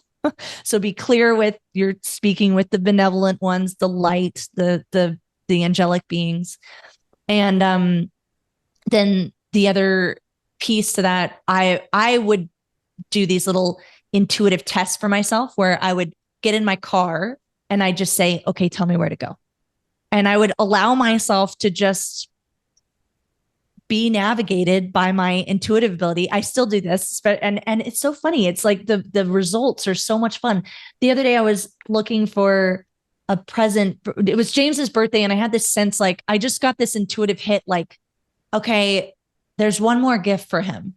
So be clear with you're speaking with the benevolent ones, the light, the angelic beings. And then the other piece to that, I would do these little intuitive tests for myself where I would get in my car and I just say, okay, tell me where to go. And I would allow myself to just be navigated by my intuitive ability. I still do this, but and it's so funny. It's like the results are so much fun. The other day I was looking for a present. It was James's birthday, and I had this sense like I just got this intuitive hit, like, okay, there's one more gift for him.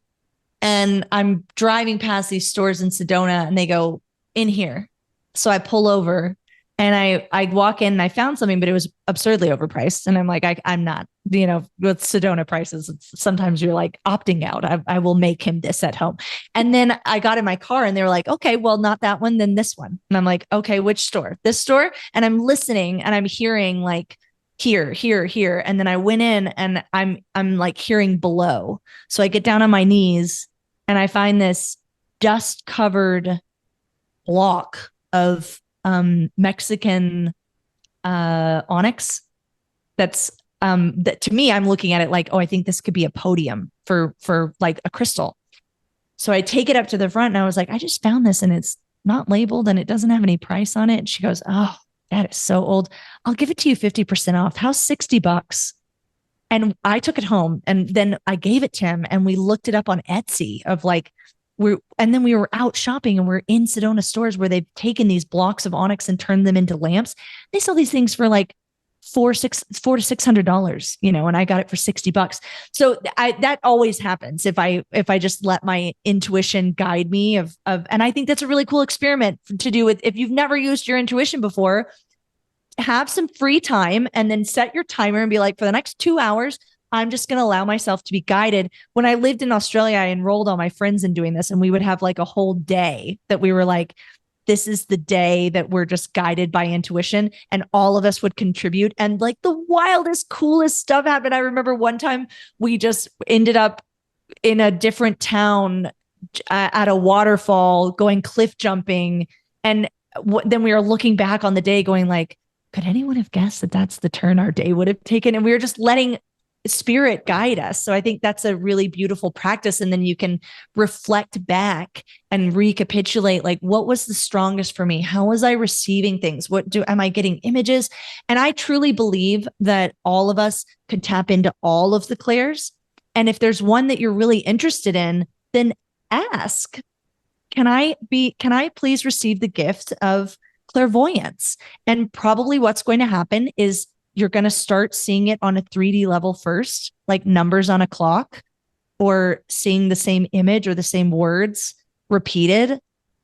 And I'm driving past these stores in Sedona, and they go in here. So I pull over. And I walk in and I found something, but it was absurdly overpriced. And I'm like, I'm not, with Sedona prices, sometimes you're like opting out. I will make him this at home. And then I got in my car and they were like, okay, well, not that one, then this one. And I'm like, okay, which store? This store? And I'm listening and I'm hearing like here. And then I went in and I'm like hearing below. So I get down on my knees and I find this dust covered block of Mexican onyx. That's that to me, I'm looking at it like, oh, I think this could be a podium for like a crystal. So I take it up to the front and I was like, I just found this and it's not labeled and it doesn't have any price on it. And she goes, oh, that is so old. I'll give it to you 50% off. How's $60? And I took it home and then I gave it to him and we looked it up on Etsy of like, and then we were out shopping and we're in Sedona stores where they've taken these blocks of onyx and turned them into lamps. They sell these things for like $400 to $600, and I got it for $60. So that always happens if I just let my intuition guide me and I think that's a really cool experiment to do with, if you've never used your intuition before, have some free time and then set your timer and be like, for the next 2 hours, I'm just going to allow myself to be guided. When I lived in Australia, I enrolled all my friends in doing this, and we would have like a whole day that we were like, this is the day that we're just guided by intuition, and all of us would contribute. And like the wildest, coolest stuff happened. I remember one time we just ended up in a different town at a waterfall going cliff jumping. And then we were looking back on the day going like, could anyone have guessed that that's the turn our day would have taken? And we were just letting spirit guide us. So I think that's a really beautiful practice. And then you can reflect back and recapitulate, like, what was the strongest for me? How was I receiving things? Am I getting images? And I truly believe that all of us could tap into all of the clairs. And if there's one that you're really interested in, then ask, can I please receive the gift of clairvoyance? And probably what's going to happen is you're going to start seeing it on a 3D level first, like numbers on a clock, or seeing the same image or the same words repeated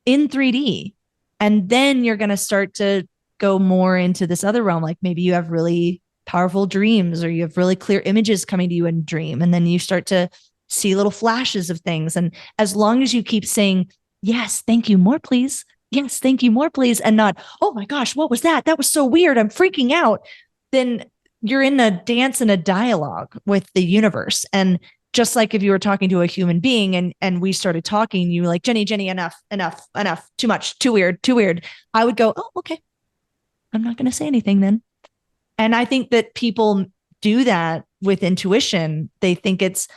in 3D. And then you're going to start to go more into this other realm. Like maybe you have really powerful dreams or you have really clear images coming to you in dream. And then you start to see little flashes of things. And as long as you keep saying, yes, thank you, more please. Yes, thank you, more please. And not, oh my gosh, what was that? That was so weird. I'm freaking out. Then you're in a dance and a dialogue with the universe. And just like if you were talking to a human being and we started talking, you were like, Jenny, enough, too much, too weird. I would go, oh, okay. I'm not going to say anything then. And I think that people do that with intuition. They think it's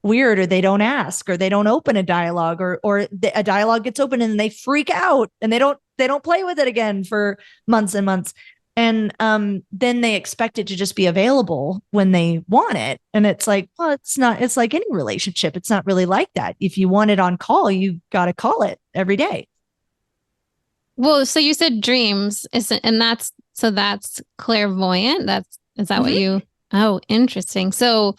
weird, or they don't ask, or they don't open a dialogue, or a dialogue gets open and they freak out and they don't play with it again for months and months. And then they expect it to just be available when they want it. And it's like, well, it's not. It's like any relationship. It's not really like that. If you want it on call, you got to call it every day. Well, so you said dreams, and that's clairvoyant. Is that what you? Oh, interesting. So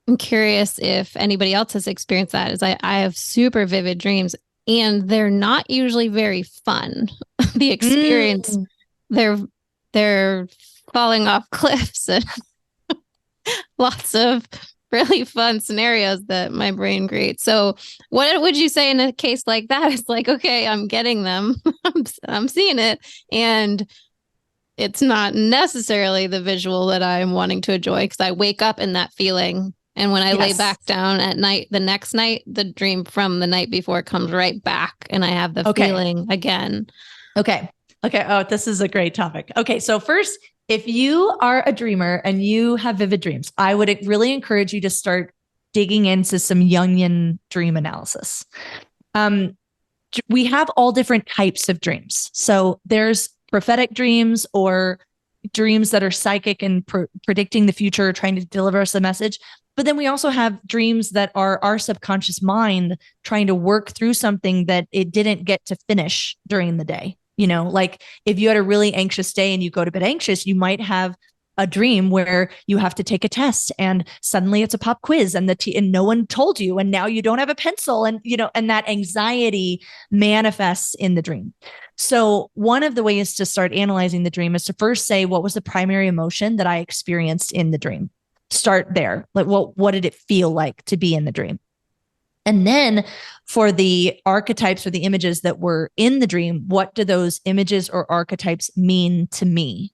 I'm curious if anybody else has experienced that. I have super vivid dreams, and they're not usually very fun. The experience. They're falling off cliffs and lots of really fun scenarios that my brain creates. So what would you say in a case like that? It's like, okay, I'm getting them. I'm seeing it. And it's not necessarily the visual that I'm wanting to enjoy because I wake up in that feeling. And when I lay back down at night, the next night, the dream from the night before comes right back and I have the feeling again. Okay. Oh, this is a great topic. Okay. So first, if you are a dreamer and you have vivid dreams, I would really encourage you to start digging into some Jungian dream analysis. We have all different types of dreams. So there's prophetic dreams or dreams that are psychic and predicting the future, trying to deliver us a message. But then we also have dreams that are our subconscious mind trying to work through something that it didn't get to finish during the day. You know, like if you had a really anxious day and you go to bed anxious, you might have a dream where you have to take a test and suddenly it's a pop quiz and and no one told you and now you don't have a pencil and and that anxiety manifests in the dream. So one of the ways to start analyzing the dream is to first say, what was the primary emotion that I experienced in the dream? Start there. Like, what did it feel like to be in the dream? And then for the archetypes or the images that were in the dream, what do those images or archetypes mean to me?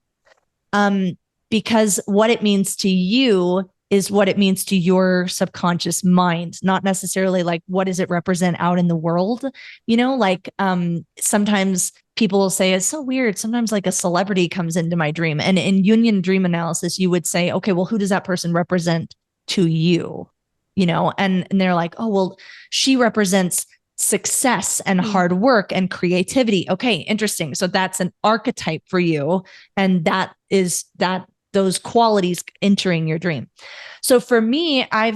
Because what it means to you is what it means to your subconscious mind, not necessarily like what does it represent out in the world? Like sometimes people will say, it's so weird. Sometimes like a celebrity comes into my dream. And in Jungian dream analysis, you would say, okay, well, who does that person represent to you? And they're like, oh, well, she represents success and hard work and creativity. Okay, interesting. So that's an archetype for you. And that is those qualities entering your dream. So for me, I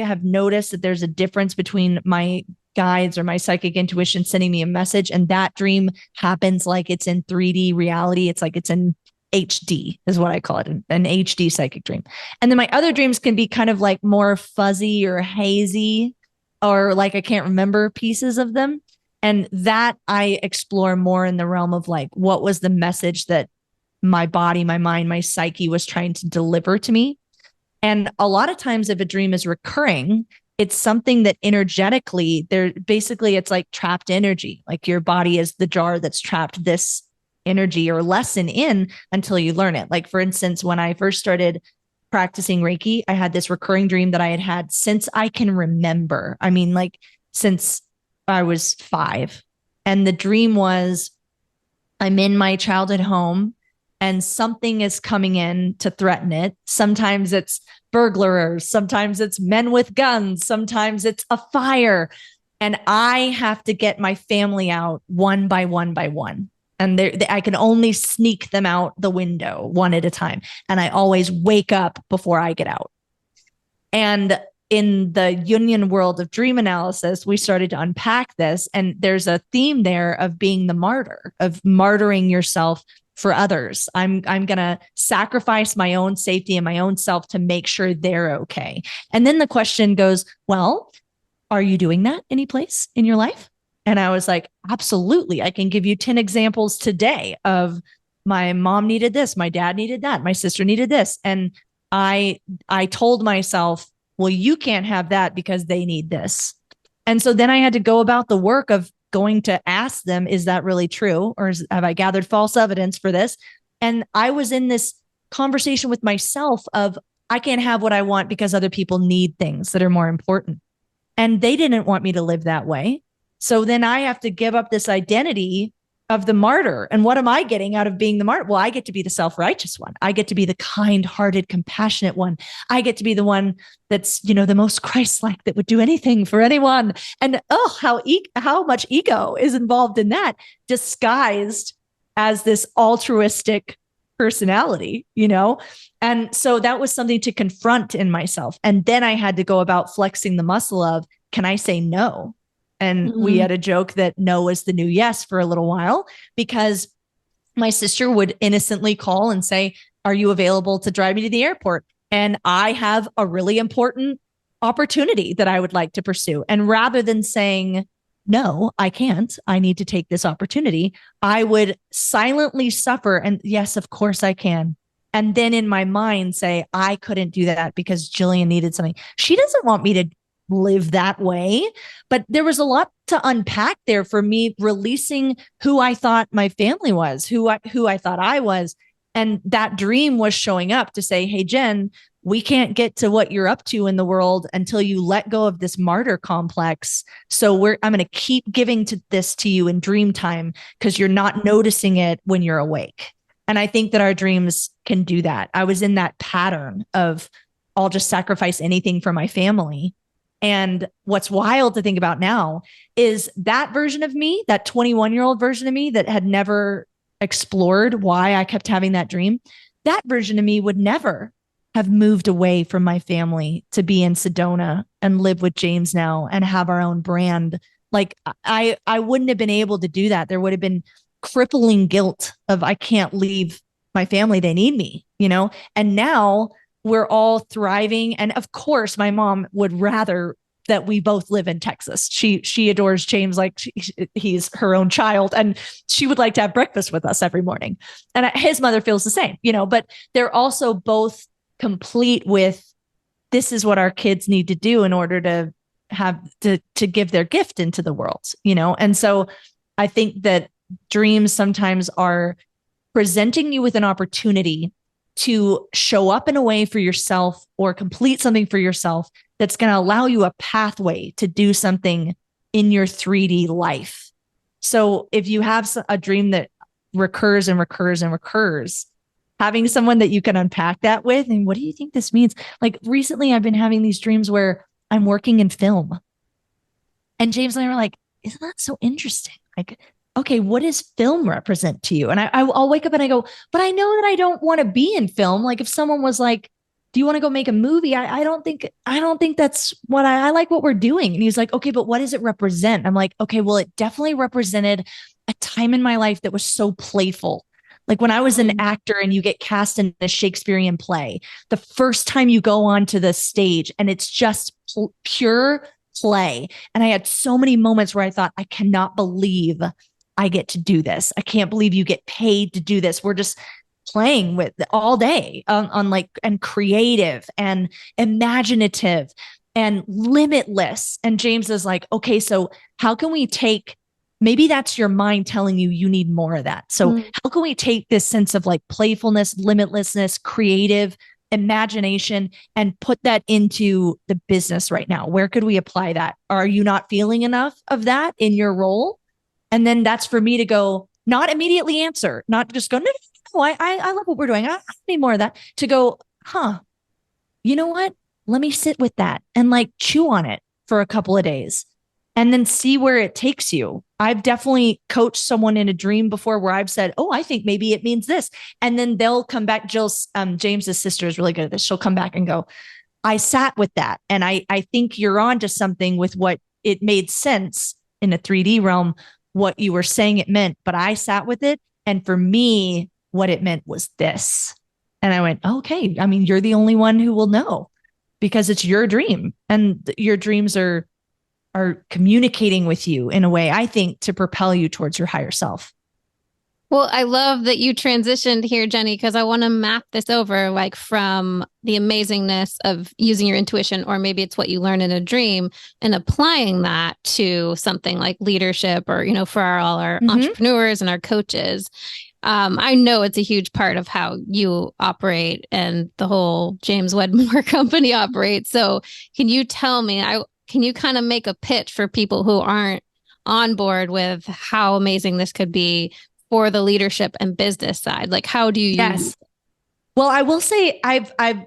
have noticed that there's a difference between my guides or my psychic intuition sending me a message, and that dream happens like it's in 3D reality. It's like it's in HD is what I call it, an HD psychic dream. And then my other dreams can be kind of like more fuzzy or hazy, or like I can't remember pieces of them. And that I explore more in the realm of like, what was the message that my body, my mind, my psyche was trying to deliver to me? And a lot of times if a dream is recurring, it's something that energetically it's like trapped energy. Like your body is the jar that's trapped this energy or lesson in until you learn it. Like for instance, when I first started practicing Reiki, I had this recurring dream that I had since I can remember. I mean, like since I was 5. And the dream was I'm in my childhood home and something is coming in to threaten it. Sometimes it's burglars, sometimes it's men with guns, sometimes it's a fire. And I have to get my family out one by one by one. And I can only sneak them out the window one at a time. And I always wake up before I get out. And in the Jungian world of dream analysis, we started to unpack this. And there's a theme there of being the martyr, of martyring yourself for others. I'm going to sacrifice my own safety and my own self to make sure they're okay. And then the question goes, well, are you doing that any place in your life? And I was like, absolutely. I can give you 10 examples today of my mom needed this, my dad needed that, my sister needed this. And I told myself, well, you can't have that because they need this. And so then I had to go about the work of going to ask them, is that really true? Or have I gathered false evidence for this? And I was in this conversation with myself of, I can't have what I want because other people need things that are more important. And they didn't want me to live that way. So then I have to give up this identity of the martyr. And what am I getting out of being the martyr? Well, I get to be the self-righteous one. I get to be the kind-hearted, compassionate one. I get to be the one that's, the most Christ-like, that would do anything for anyone. And how much ego is involved in that, disguised as this altruistic personality, And so that was something to confront in myself. And then I had to go about flexing the muscle of, can I say no? And we had a joke that no was the new yes for a little while, because my sister would innocently call and say, are you available to drive me to the airport? And I have a really important opportunity that I would like to pursue. And rather than saying, no, I can't, I need to take this opportunity, I would silently suffer. And yes, of course I can. And then in my mind say, I couldn't do that because Jillian needed something. She doesn't want me to live that way. But there was a lot to unpack there for me, releasing who I thought my family was, who I thought I was. And that dream was showing up to say, hey, Jen, we can't get to what you're up to in the world until you let go of this martyr complex. So I'm going to keep giving this to you in dream time because you're not noticing it when you're awake. And I think that our dreams can do that. I was in that pattern of I'll just sacrifice anything for my family. And what's wild to think about now is that version of me, that 21-year-old version of me that had never explored why I kept having that dream, that version of me would never have moved away from my family to be in Sedona and live with James now and have our own brand. Like I wouldn't have been able to do that. There would have been crippling guilt of I can't leave my family. They need me, and now we're all thriving. And of course, my mom would rather that we both live in Texas. She adores James like he's her own child, and she would like to have breakfast with us every morning. And his mother feels the same, but they're also both complete with this is what our kids need to do in order to have to give their gift into the world, And so I think that dreams sometimes are presenting you with an opportunity to show up in a way for yourself or complete something for yourself that's going to allow you a pathway to do something in your 3D life. So if you have a dream that recurs and recurs and recurs, having someone that you can unpack that with, and what do you think this means? Like recently I've been having these dreams where I'm working in film. And James and I were like, isn't that so interesting? Like, okay, what does film represent to you? And I'll wake up and I go, but I know that I don't want to be in film. Like if someone was like, do you want to go make a movie? I don't think that's what I like what we're doing. And he's like, okay, but what does it represent? I'm like, okay, well, it definitely represented a time in my life that was so playful. Like when I was an actor and you get cast in a Shakespearean play, the first time you go onto the stage and it's just pure play. And I had so many moments where I thought, I cannot believe I get to do this. I can't believe you get paid to do this. We're just playing with all day on like, and creative and imaginative and limitless. And James is like, okay, so how can we take, maybe that's your mind telling you need more of that. So how can we take this sense of like playfulness, limitlessness, creative imagination and put that into the business right now? Where could we apply that? Are you not feeling enough of that in your role? And then that's for me to go, not immediately answer, not just go, no, I love what we're doing. I need more of that. To go, you know what? Let me sit with that and like chew on it for a couple of days and then see where it takes you. I've definitely coached someone in a dream before where I've said, oh, I think maybe it means this. And then they'll come back. James's sister is really good at this. She'll come back and go, I sat with that. And I think you're onto something with what it made sense in a 3D realm, what you were saying it meant, but I sat with it. And for me, what it meant was this. And I went, okay, I mean, you're the only one who will know because it's your dream and your dreams are communicating with you in a way, I think, to propel you towards your higher self. Well, I love that you transitioned here, Jenni, because I want to map this over like from the amazingness of using your intuition, or maybe it's what you learn in a dream and applying that to something like leadership or, for all our entrepreneurs and our coaches. I know it's a huge part of how you operate and the whole James Wedmore company operates. So can you tell me, can you kind of make a pitch for people who aren't on board with how amazing this could be for the leadership and business side? Like, how do you use? Well, I will say I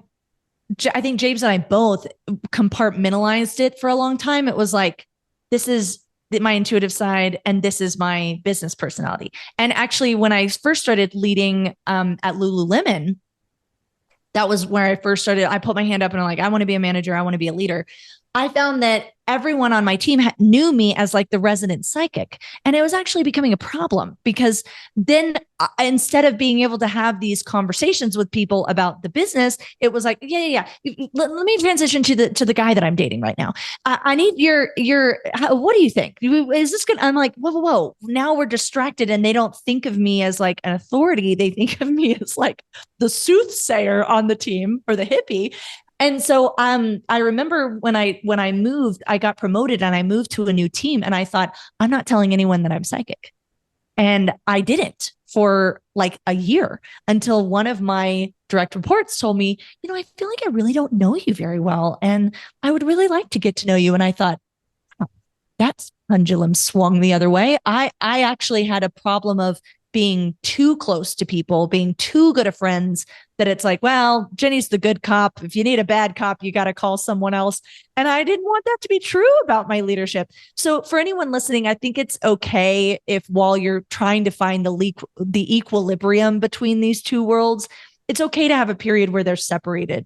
think James and I both compartmentalized it for a long time. It was like, this is my intuitive side and this is my business personality. And actually, when I first started leading at Lululemon, that was where I first started. I put my hand up and I'm like, I want to be a manager. I want to be a leader. I found that everyone on my team knew me as like the resident psychic. And it was actually becoming a problem because then instead of being able to have these conversations with people about the business, it was like, yeah. Let me transition to the guy that I'm dating right now. I need what do you think? Is this good? I'm like, whoa. Now we're distracted and they don't think of me as like an authority. They think of me as like the soothsayer on the team or the hippie. And so I remember when I moved, I got promoted and I moved to a new team and I thought, I'm not telling anyone that I'm psychic. And I didn't for like a year until one of my direct reports told me, I feel like I really don't know you very well. And I would really like to get to know you. And I thought, oh, that's pendulum swung the other way. I actually had a problem of being too close to people, being too good of friends, that it's like, well, Jenni's the good cop. If you need a bad cop, you got to call someone else. And I didn't want that to be true about my leadership. So for anyone listening, I think it's okay if while you're trying to find the equilibrium between these two worlds, it's okay to have a period where they're separated,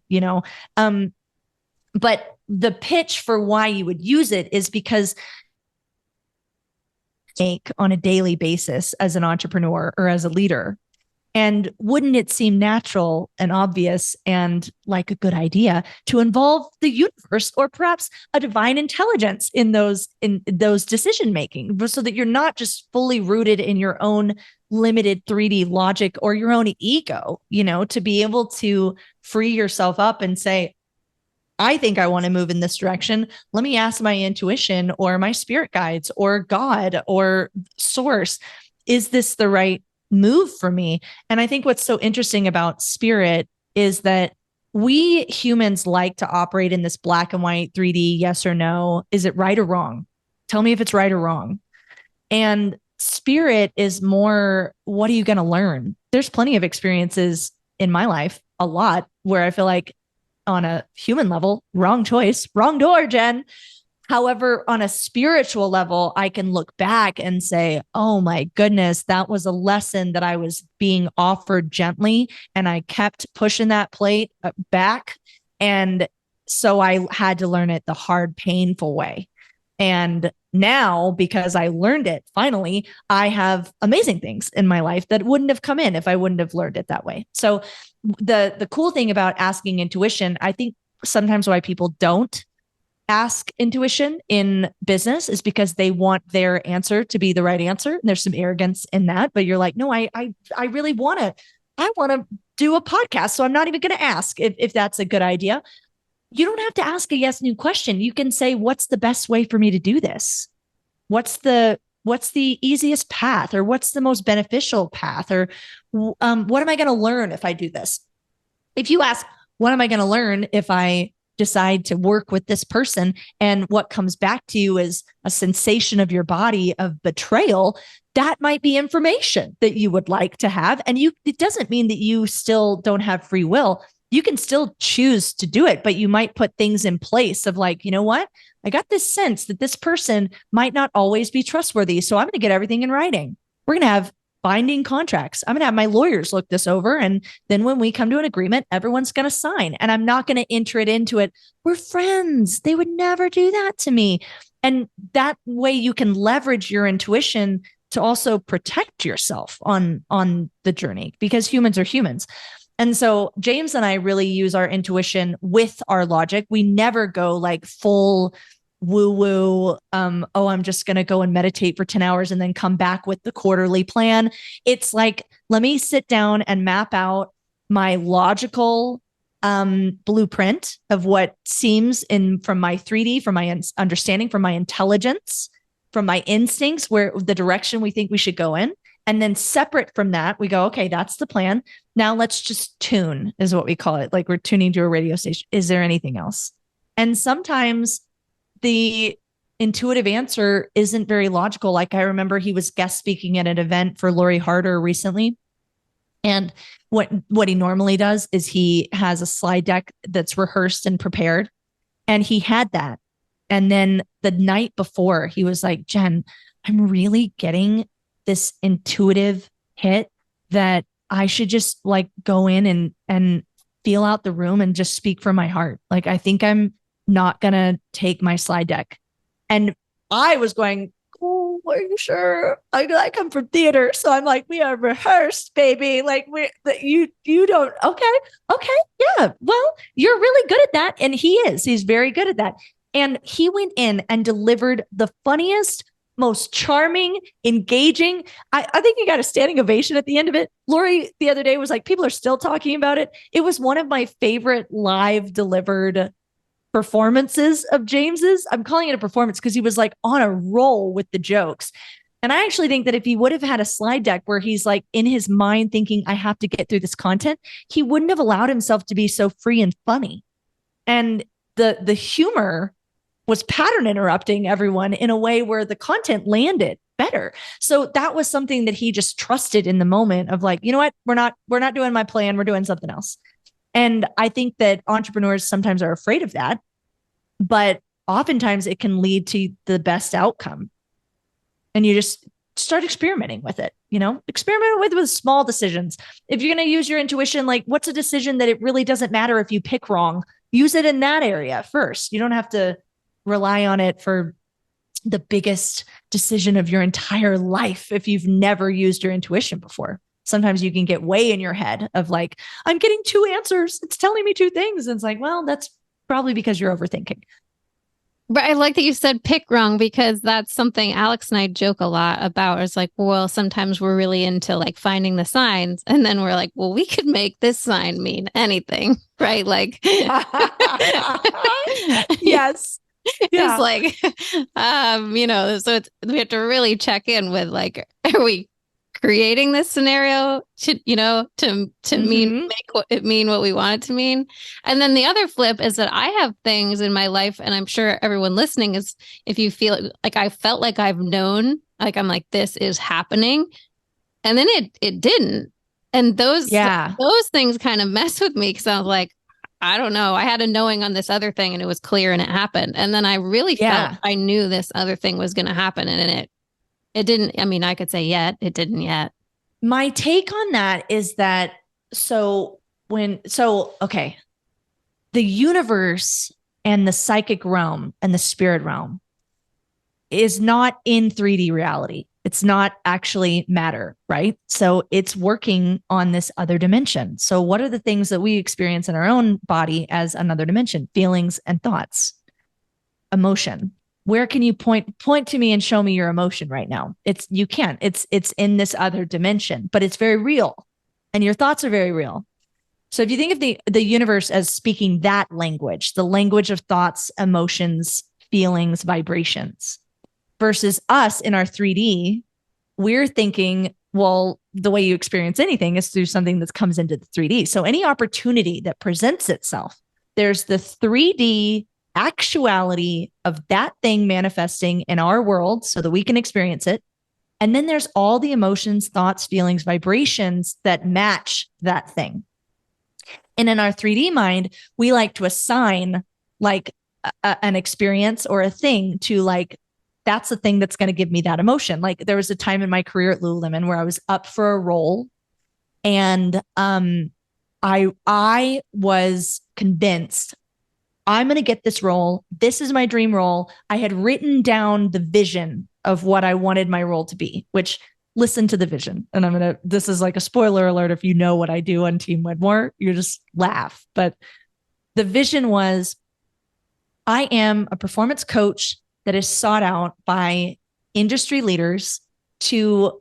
but the pitch for why you would use it is because on a daily basis as an entrepreneur or as a leader. And wouldn't it seem natural and obvious and like a good idea to involve the universe or perhaps a divine intelligence in those decision making, so that you're not just fully rooted in your own limited 3D logic or your own ego, to be able to free yourself up and say, I think I want to move in this direction. Let me ask my intuition or my spirit guides or God or source. Is this the right move for me? And I think what's so interesting about spirit is that we humans like to operate in this black and white 3D, yes or no. Is it right or wrong? Tell me if it's right or wrong. And spirit is more, what are you going to learn? There's plenty of experiences in my life, a lot, where I feel like, on a human level, wrong choice, wrong door, Jen. However, on a spiritual level, I can look back and say, oh my goodness, that was a lesson that I was being offered gently. And I kept pushing that plate back. And so I had to learn it the hard, painful way. And now, because I learned it, finally, I have amazing things in my life that wouldn't have come in if I wouldn't have learned it that way. So the cool thing about asking intuition, I think sometimes why people don't ask intuition in business is because they want their answer to be the right answer. And there's some arrogance in that, but you're like, no, I really want to do a podcast. So I'm not even going to ask if that's a good idea. You don't have to ask a yes, no question. You can say, what's the best way for me to do this? What's the easiest path, or what's the most beneficial path, or what am I going to learn if I do this? If you ask, what am I going to learn if I decide to work with this person, and what comes back to you is a sensation of your body of betrayal, that might be information that you would like to have. And it doesn't mean that you still don't have free will. You can still choose to do it, but you might put things in place of like, you know what? I got this sense that this person might not always be trustworthy. So I'm going to get everything in writing. We're going to have binding contracts. I'm going to have my lawyers look this over. And then when we come to an agreement, everyone's going to sign. And I'm not going to enter it into it. We're friends. They would never do that to me. And that way you can leverage your intuition to also protect yourself on the journey, because humans are humans. And so James and I really use our intuition with our logic. We never go like full woo-woo. I'm just going to go and meditate for 10 hours and then come back with the quarterly plan. It's like, let me sit down and map out my logical blueprint of what seems from my 3D, from my understanding, from my intelligence, from my instincts, where the direction we think we should go in. And then separate from that, we go, okay, that's the plan. Now let's just tune, is what we call it. Like we're tuning to a radio station. Is there anything else? And sometimes the intuitive answer isn't very logical. Like I remember he was guest speaking at an event for Lori Harder recently. And what he normally does is he has a slide deck that's rehearsed and prepared. And he had that. And then the night before, he was like, Jen, I'm really getting this intuitive hit that I should just like go in and feel out the room and just speak from my heart. Like, I think I'm not going to take my slide deck. And I was going, oh, are you sure? I come from theater. So I'm like, we are rehearsed, baby. Like you don't. Okay. Yeah. Well, you're really good at that. And he's very good at that. And he went in and delivered the funniest, most charming, engaging. I think he got a standing ovation at the end of it. Lori the other day was like, people are still talking about it. It was one of my favorite live delivered performances of James's. I'm calling it a performance because he was like on a roll with the jokes. And I actually think that if he would have had a slide deck where he's like in his mind thinking, I have to get through this content, he wouldn't have allowed himself to be so free and funny. And the humor was pattern interrupting everyone in a way where the content landed better. So that was something that he just trusted in the moment of like, you know what, we're not doing my plan. We're doing something else. And I think that entrepreneurs sometimes are afraid of that, but oftentimes it can lead to the best outcome. And you just start experimenting with it, experiment with small decisions. If you're going to use your intuition, like what's a decision that it really doesn't matter if you pick wrong, use it in that area first. You don't have to rely on it for the biggest decision of your entire life if you've never used your intuition before. Sometimes you can get way in your head of like, I'm getting two answers. It's telling me two things. And it's like, well, that's probably because you're overthinking. But I like that you said pick wrong, because that's something Alex and I joke a lot about. It's like, well, sometimes we're really into like finding the signs. And then we're like, well, we could make this sign mean anything, right? Like, yes. Yeah. It's like, so we have to really check in with like, are we creating this scenario to mean what we want it to mean? And then the other flip is that I have things in my life, and I'm sure everyone listening is, if you feel like I felt like I've known, like I'm like, this is happening, and then it didn't. And those things kind of mess with me, because I was like, I don't know. I had a knowing on this other thing and it was clear and it happened. And then I really felt I knew this other thing was going to happen, and it didn't. I mean, I could say yet. It didn't yet. My take on that is that, okay, the universe and the psychic realm and the spirit realm is not in 3D reality. It's not actually matter, right? So it's working on this other dimension. So what are the things that we experience in our own body as another dimension? Feelings and thoughts, emotion. Where can you point to me and show me your emotion right now? You can't. It's in this other dimension, but it's very real, and your thoughts are very real. So if you think of the universe as speaking that language, the language of thoughts, emotions, feelings, vibrations, versus us in our 3D, we're thinking, well, the way you experience anything is through something that comes into the 3D. So any opportunity that presents itself, there's the 3D actuality of that thing manifesting in our world so that we can experience it. And then there's all the emotions, thoughts, feelings, vibrations that match that thing. And in our 3D mind, we like to assign like an experience or a thing to like, that's the thing that's going to give me that emotion. Like there was a time in my career at Lululemon where I was up for a role, and I was convinced I'm going to get this role. This is my dream role. I had written down the vision of what I wanted my role to be, which listen to the vision. And this is like a spoiler alert. If you know what I do on Team Wedmore, you just laugh. But the vision was, I am a performance coach that is sought out by industry leaders to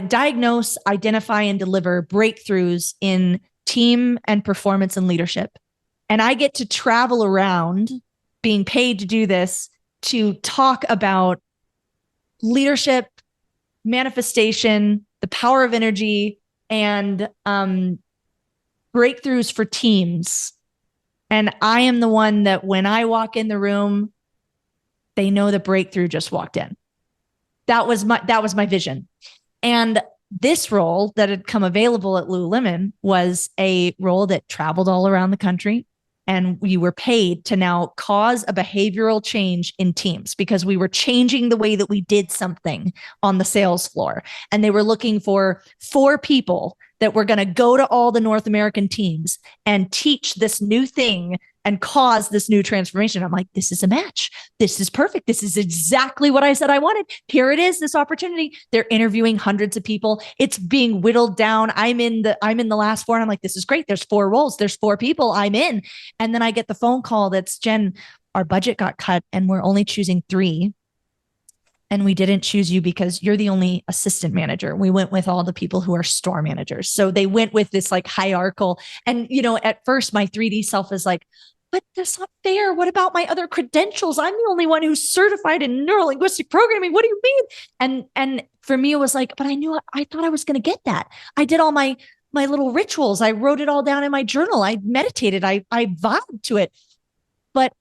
diagnose, identify, and deliver breakthroughs in team and performance and leadership. And I get to travel around being paid to do this, to talk about leadership, manifestation, the power of energy, and breakthroughs for teams. And I am the one that when I walk in the room, they know the breakthrough just walked in. That was my vision. And this role that had come available at Lululemon was a role that traveled all around the country. And we were paid to now cause a behavioral change in teams because we were changing the way that we did something on the sales floor. And they were looking for 4 people that were going to go to all the North American teams and teach this new thing and cause this new transformation. I'm like, this is a match. This is perfect. This is exactly what I said I wanted. Here it is, this opportunity. They're interviewing hundreds of people. It's being whittled down. I'm in the last four, and I'm like, this is great. There's 4 roles. There's 4 people. I'm in. And then I get the phone call that's, Jen, our budget got cut and we're only choosing 3. And we didn't choose you because you're the only assistant manager. We went with all the people who are store managers. So they went with this like hierarchical. And, at first my 3D self is like, but that's not fair. What about my other credentials? I'm the only one who's certified in neurolinguistic programming. What do you mean? And for me, it was like, but I thought I was going to get that. I did all my little rituals. I wrote it all down in my journal. I meditated. I vibed to it. But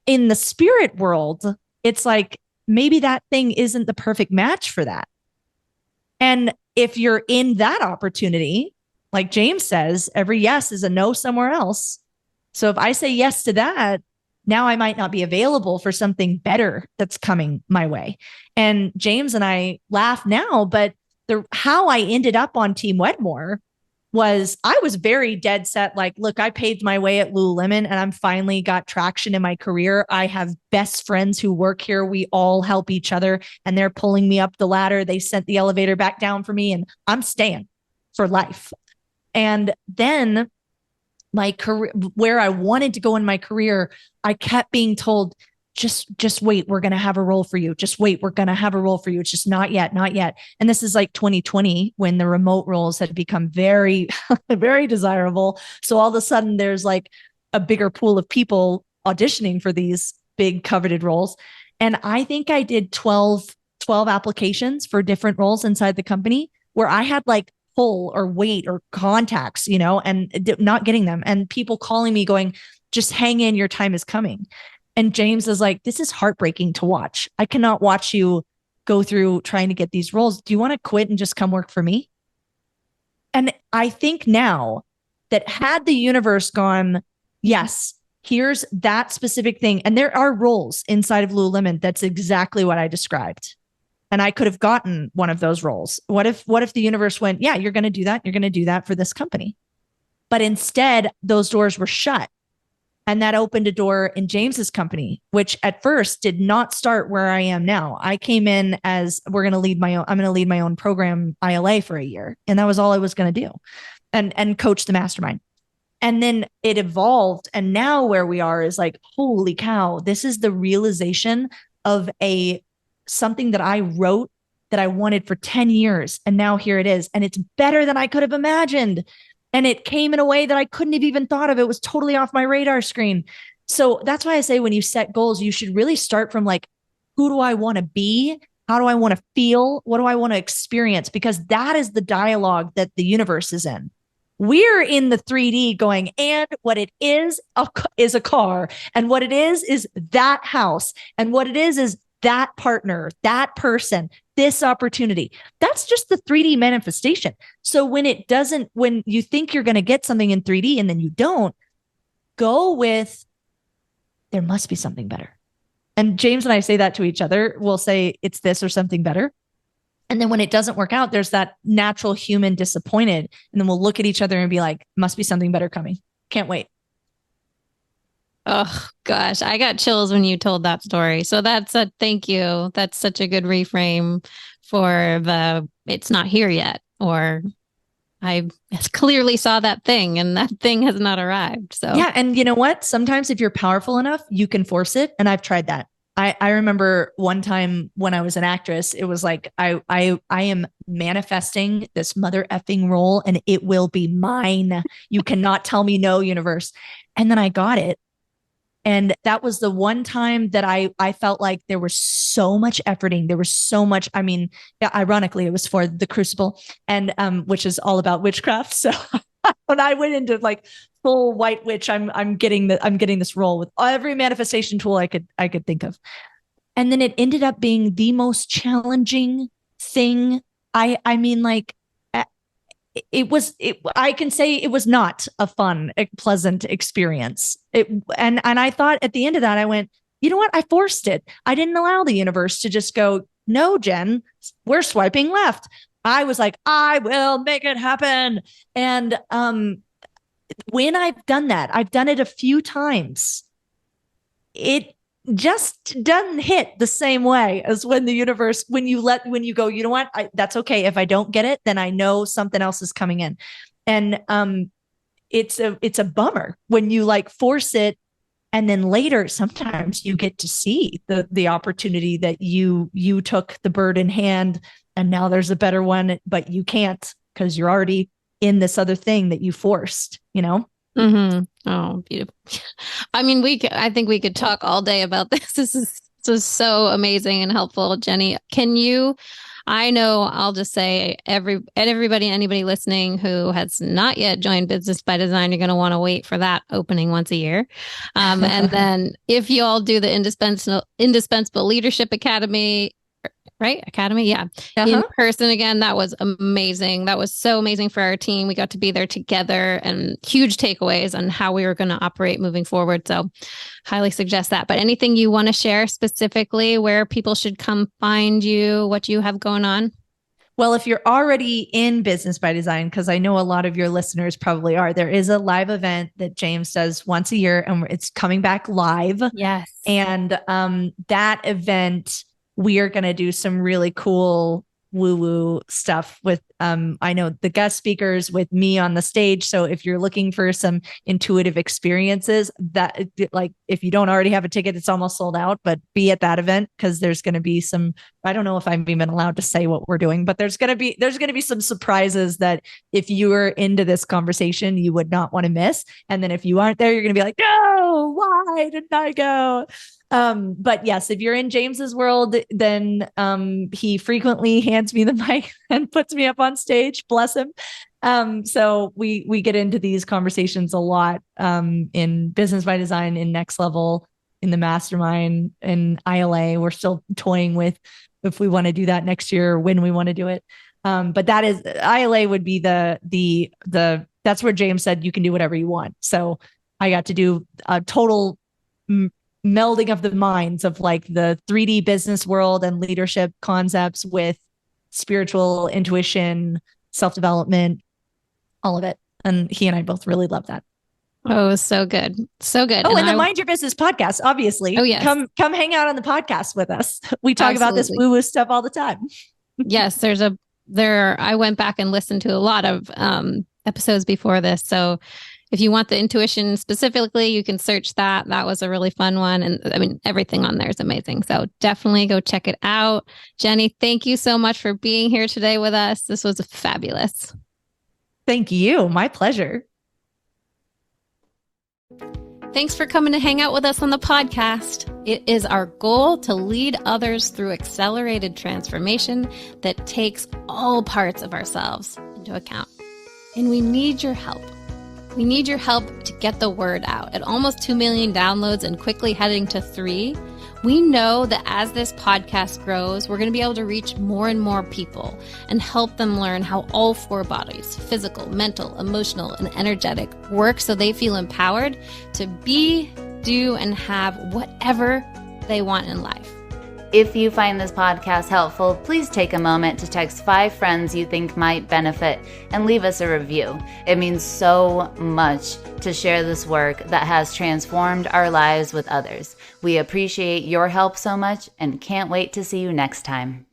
in the spirit world, it's like, maybe that thing isn't the perfect match for that. And if you're in that opportunity, like James says, every yes is a no somewhere else. So if I say yes to that, now I might not be available for something better that's coming my way. And James and I laugh now, but how I ended up on Team Wedmore was I was very dead set. Like, look, I paved my way at Lululemon and I'm finally got traction in my career. I have best friends who work here. We all help each other and they're pulling me up the ladder. They sent the elevator back down for me and I'm staying for life. And then my career, where I wanted to go in my career, I kept being told, just wait, we're going to have a role for you. Just wait, we're going to have a role for you. It's just not yet, not yet. And this is like 2020 when the remote roles had become very, very desirable. So all of a sudden there's like a bigger pool of people auditioning for these big coveted roles. And I think I did 12 applications for different roles inside the company where I had like pull or wait or contacts, and not getting them. And people calling me going, just hang in, your time is coming. And James is like, this is heartbreaking to watch. I cannot watch you go through trying to get these roles. Do you want to quit and just come work for me? And I think now that had the universe gone, yes, here's that specific thing. And there are roles inside of Lululemon. That's exactly what I described. And I could have gotten one of those roles. What if the universe went, yeah, you're going to do that. You're going to do that for this company. But instead, those doors were shut. And that opened a door in James's company, which at first did not start where I am now. I came in as I'm going to lead my own program ILA for a year. And that was all I was going to do and coach the mastermind. And then it evolved. And now where we are is like, holy cow, this is the realization of something that I wrote that I wanted for 10 years. And now here it is. And it's better than I could have imagined. And it came in a way that I couldn't have even thought of. It was totally off my radar screen. So that's why I say when you set goals, you should really start from like, who do I want to be? How do I want to feel? What do I want to experience? Because that is the dialogue that the universe is in. We're in the 3D going, and what it is a car. And what it is that house. And what it is that partner, that person, this opportunity. That's just the 3D manifestation. So when you think you're going to get something in 3D and then you don't, go with, there must be something better. And James and I say that to each other. We'll say it's this or something better. And then when it doesn't work out, there's that natural human disappointed. And then we'll look at each other and be like, must be something better coming. Can't wait. Oh gosh, I got chills when you told that story. So thank you. That's such a good reframe for it's not here yet, or I clearly saw that thing and that thing has not arrived. So yeah. And you know what? Sometimes if you're powerful enough, you can force it. And I've tried that. I remember one time when I was an actress, it was like, I am manifesting this mother effing role and it will be mine. You cannot tell me no, universe. And then I got it. And that was the one time that I felt like there was so much efforting. There was so much, ironically, it was for the Crucible and which is all about witchcraft. So when I went into like full white witch, I'm getting this role with every manifestation tool I could think of. And then it ended up being the most challenging thing. I can say it was not a fun, pleasant experience. And I thought at the end of that, I went, you know what? I forced it. I didn't allow the universe to just go, no, Jen, we're swiping left. I was like, I will make it happen. And when I've done that, I've done it a few times. It just doesn't hit the same way as when the universe, when you go, you know what, that's okay. If I don't get it, then I know something else is coming in. And it's a bummer when you like force it. And then later, sometimes you get to see the opportunity that you took the bird in hand, and now there's a better one, but you can't because you're already in this other thing that you forced, you know? Mm-hmm. Oh, beautiful. I mean, I think we could talk all day about this. This is so amazing and helpful. Jenni, I know I'll just say anybody listening who has not yet joined Business by Design, you're going to want to wait for that opening once a year. And then if you all do the Indispensable Leadership Academy, right? Academy. Yeah. In person again. That was amazing. That was so amazing for our team. We got to be there together and huge takeaways on how we were going to operate moving forward. So highly suggest that. But anything you want to share specifically where people should come find you, what you have going on? Well, if you're already in Business by Design, because I know a lot of your listeners probably are, there is a live event that James does once a year, and it's coming back live. Yes. And that event, we are going to do some really cool woo-woo stuff with, I know the guest speakers with me on the stage. So if you're looking for some intuitive experiences that like, if you don't already have a ticket, it's almost sold out, but be at that event because there's going to be some, I don't know if I'm even allowed to say what we're doing, but there's going to be some surprises that if you are into this conversation, you would not want to miss. And then if you aren't there, you're going to be like, no, why didn't I go? But yes, if you're in James's world, then he frequently hands me the mic and puts me up on stage. Bless him. So we get into these conversations a lot in Business by Design, in Next Level, in the Mastermind, in ILA. We're still toying with if we want to do that next year or when we want to do it. But that is ILA would be the that's where James said you can do whatever you want. So I got to do a total melding of the minds of like the 3D business world and leadership concepts with spiritual intuition, self-development, all of it. And he and I both really love that. Oh, so good. So good. Oh, and the Mind Your Business podcast, obviously. Oh, yes. Come hang out on the podcast with us. We talk about this woo-woo stuff all the time. Yes, I went back and listened to a lot of episodes before this. So if you want the intuition specifically, you can search that. That was a really fun one. And I mean, everything on there is amazing. So definitely go check it out. Jenni, thank you so much for being here today with us. This was fabulous. Thank you. My pleasure. Thanks for coming to hang out with us on the podcast. It is our goal to lead others through accelerated transformation that takes all parts of ourselves into account. And we need your help. We need your help to get the word out. At almost 2 million downloads and quickly heading to 3, we know that as this podcast grows, we're going to be able to reach more and more people and help them learn how all 4 bodies, physical, mental, emotional, and energetic, work so they feel empowered to be, do, and have whatever they want in life. If you find this podcast helpful, please take a moment to text 5 friends you think might benefit and leave us a review. It means so much to share this work that has transformed our lives with others. We appreciate your help so much and can't wait to see you next time.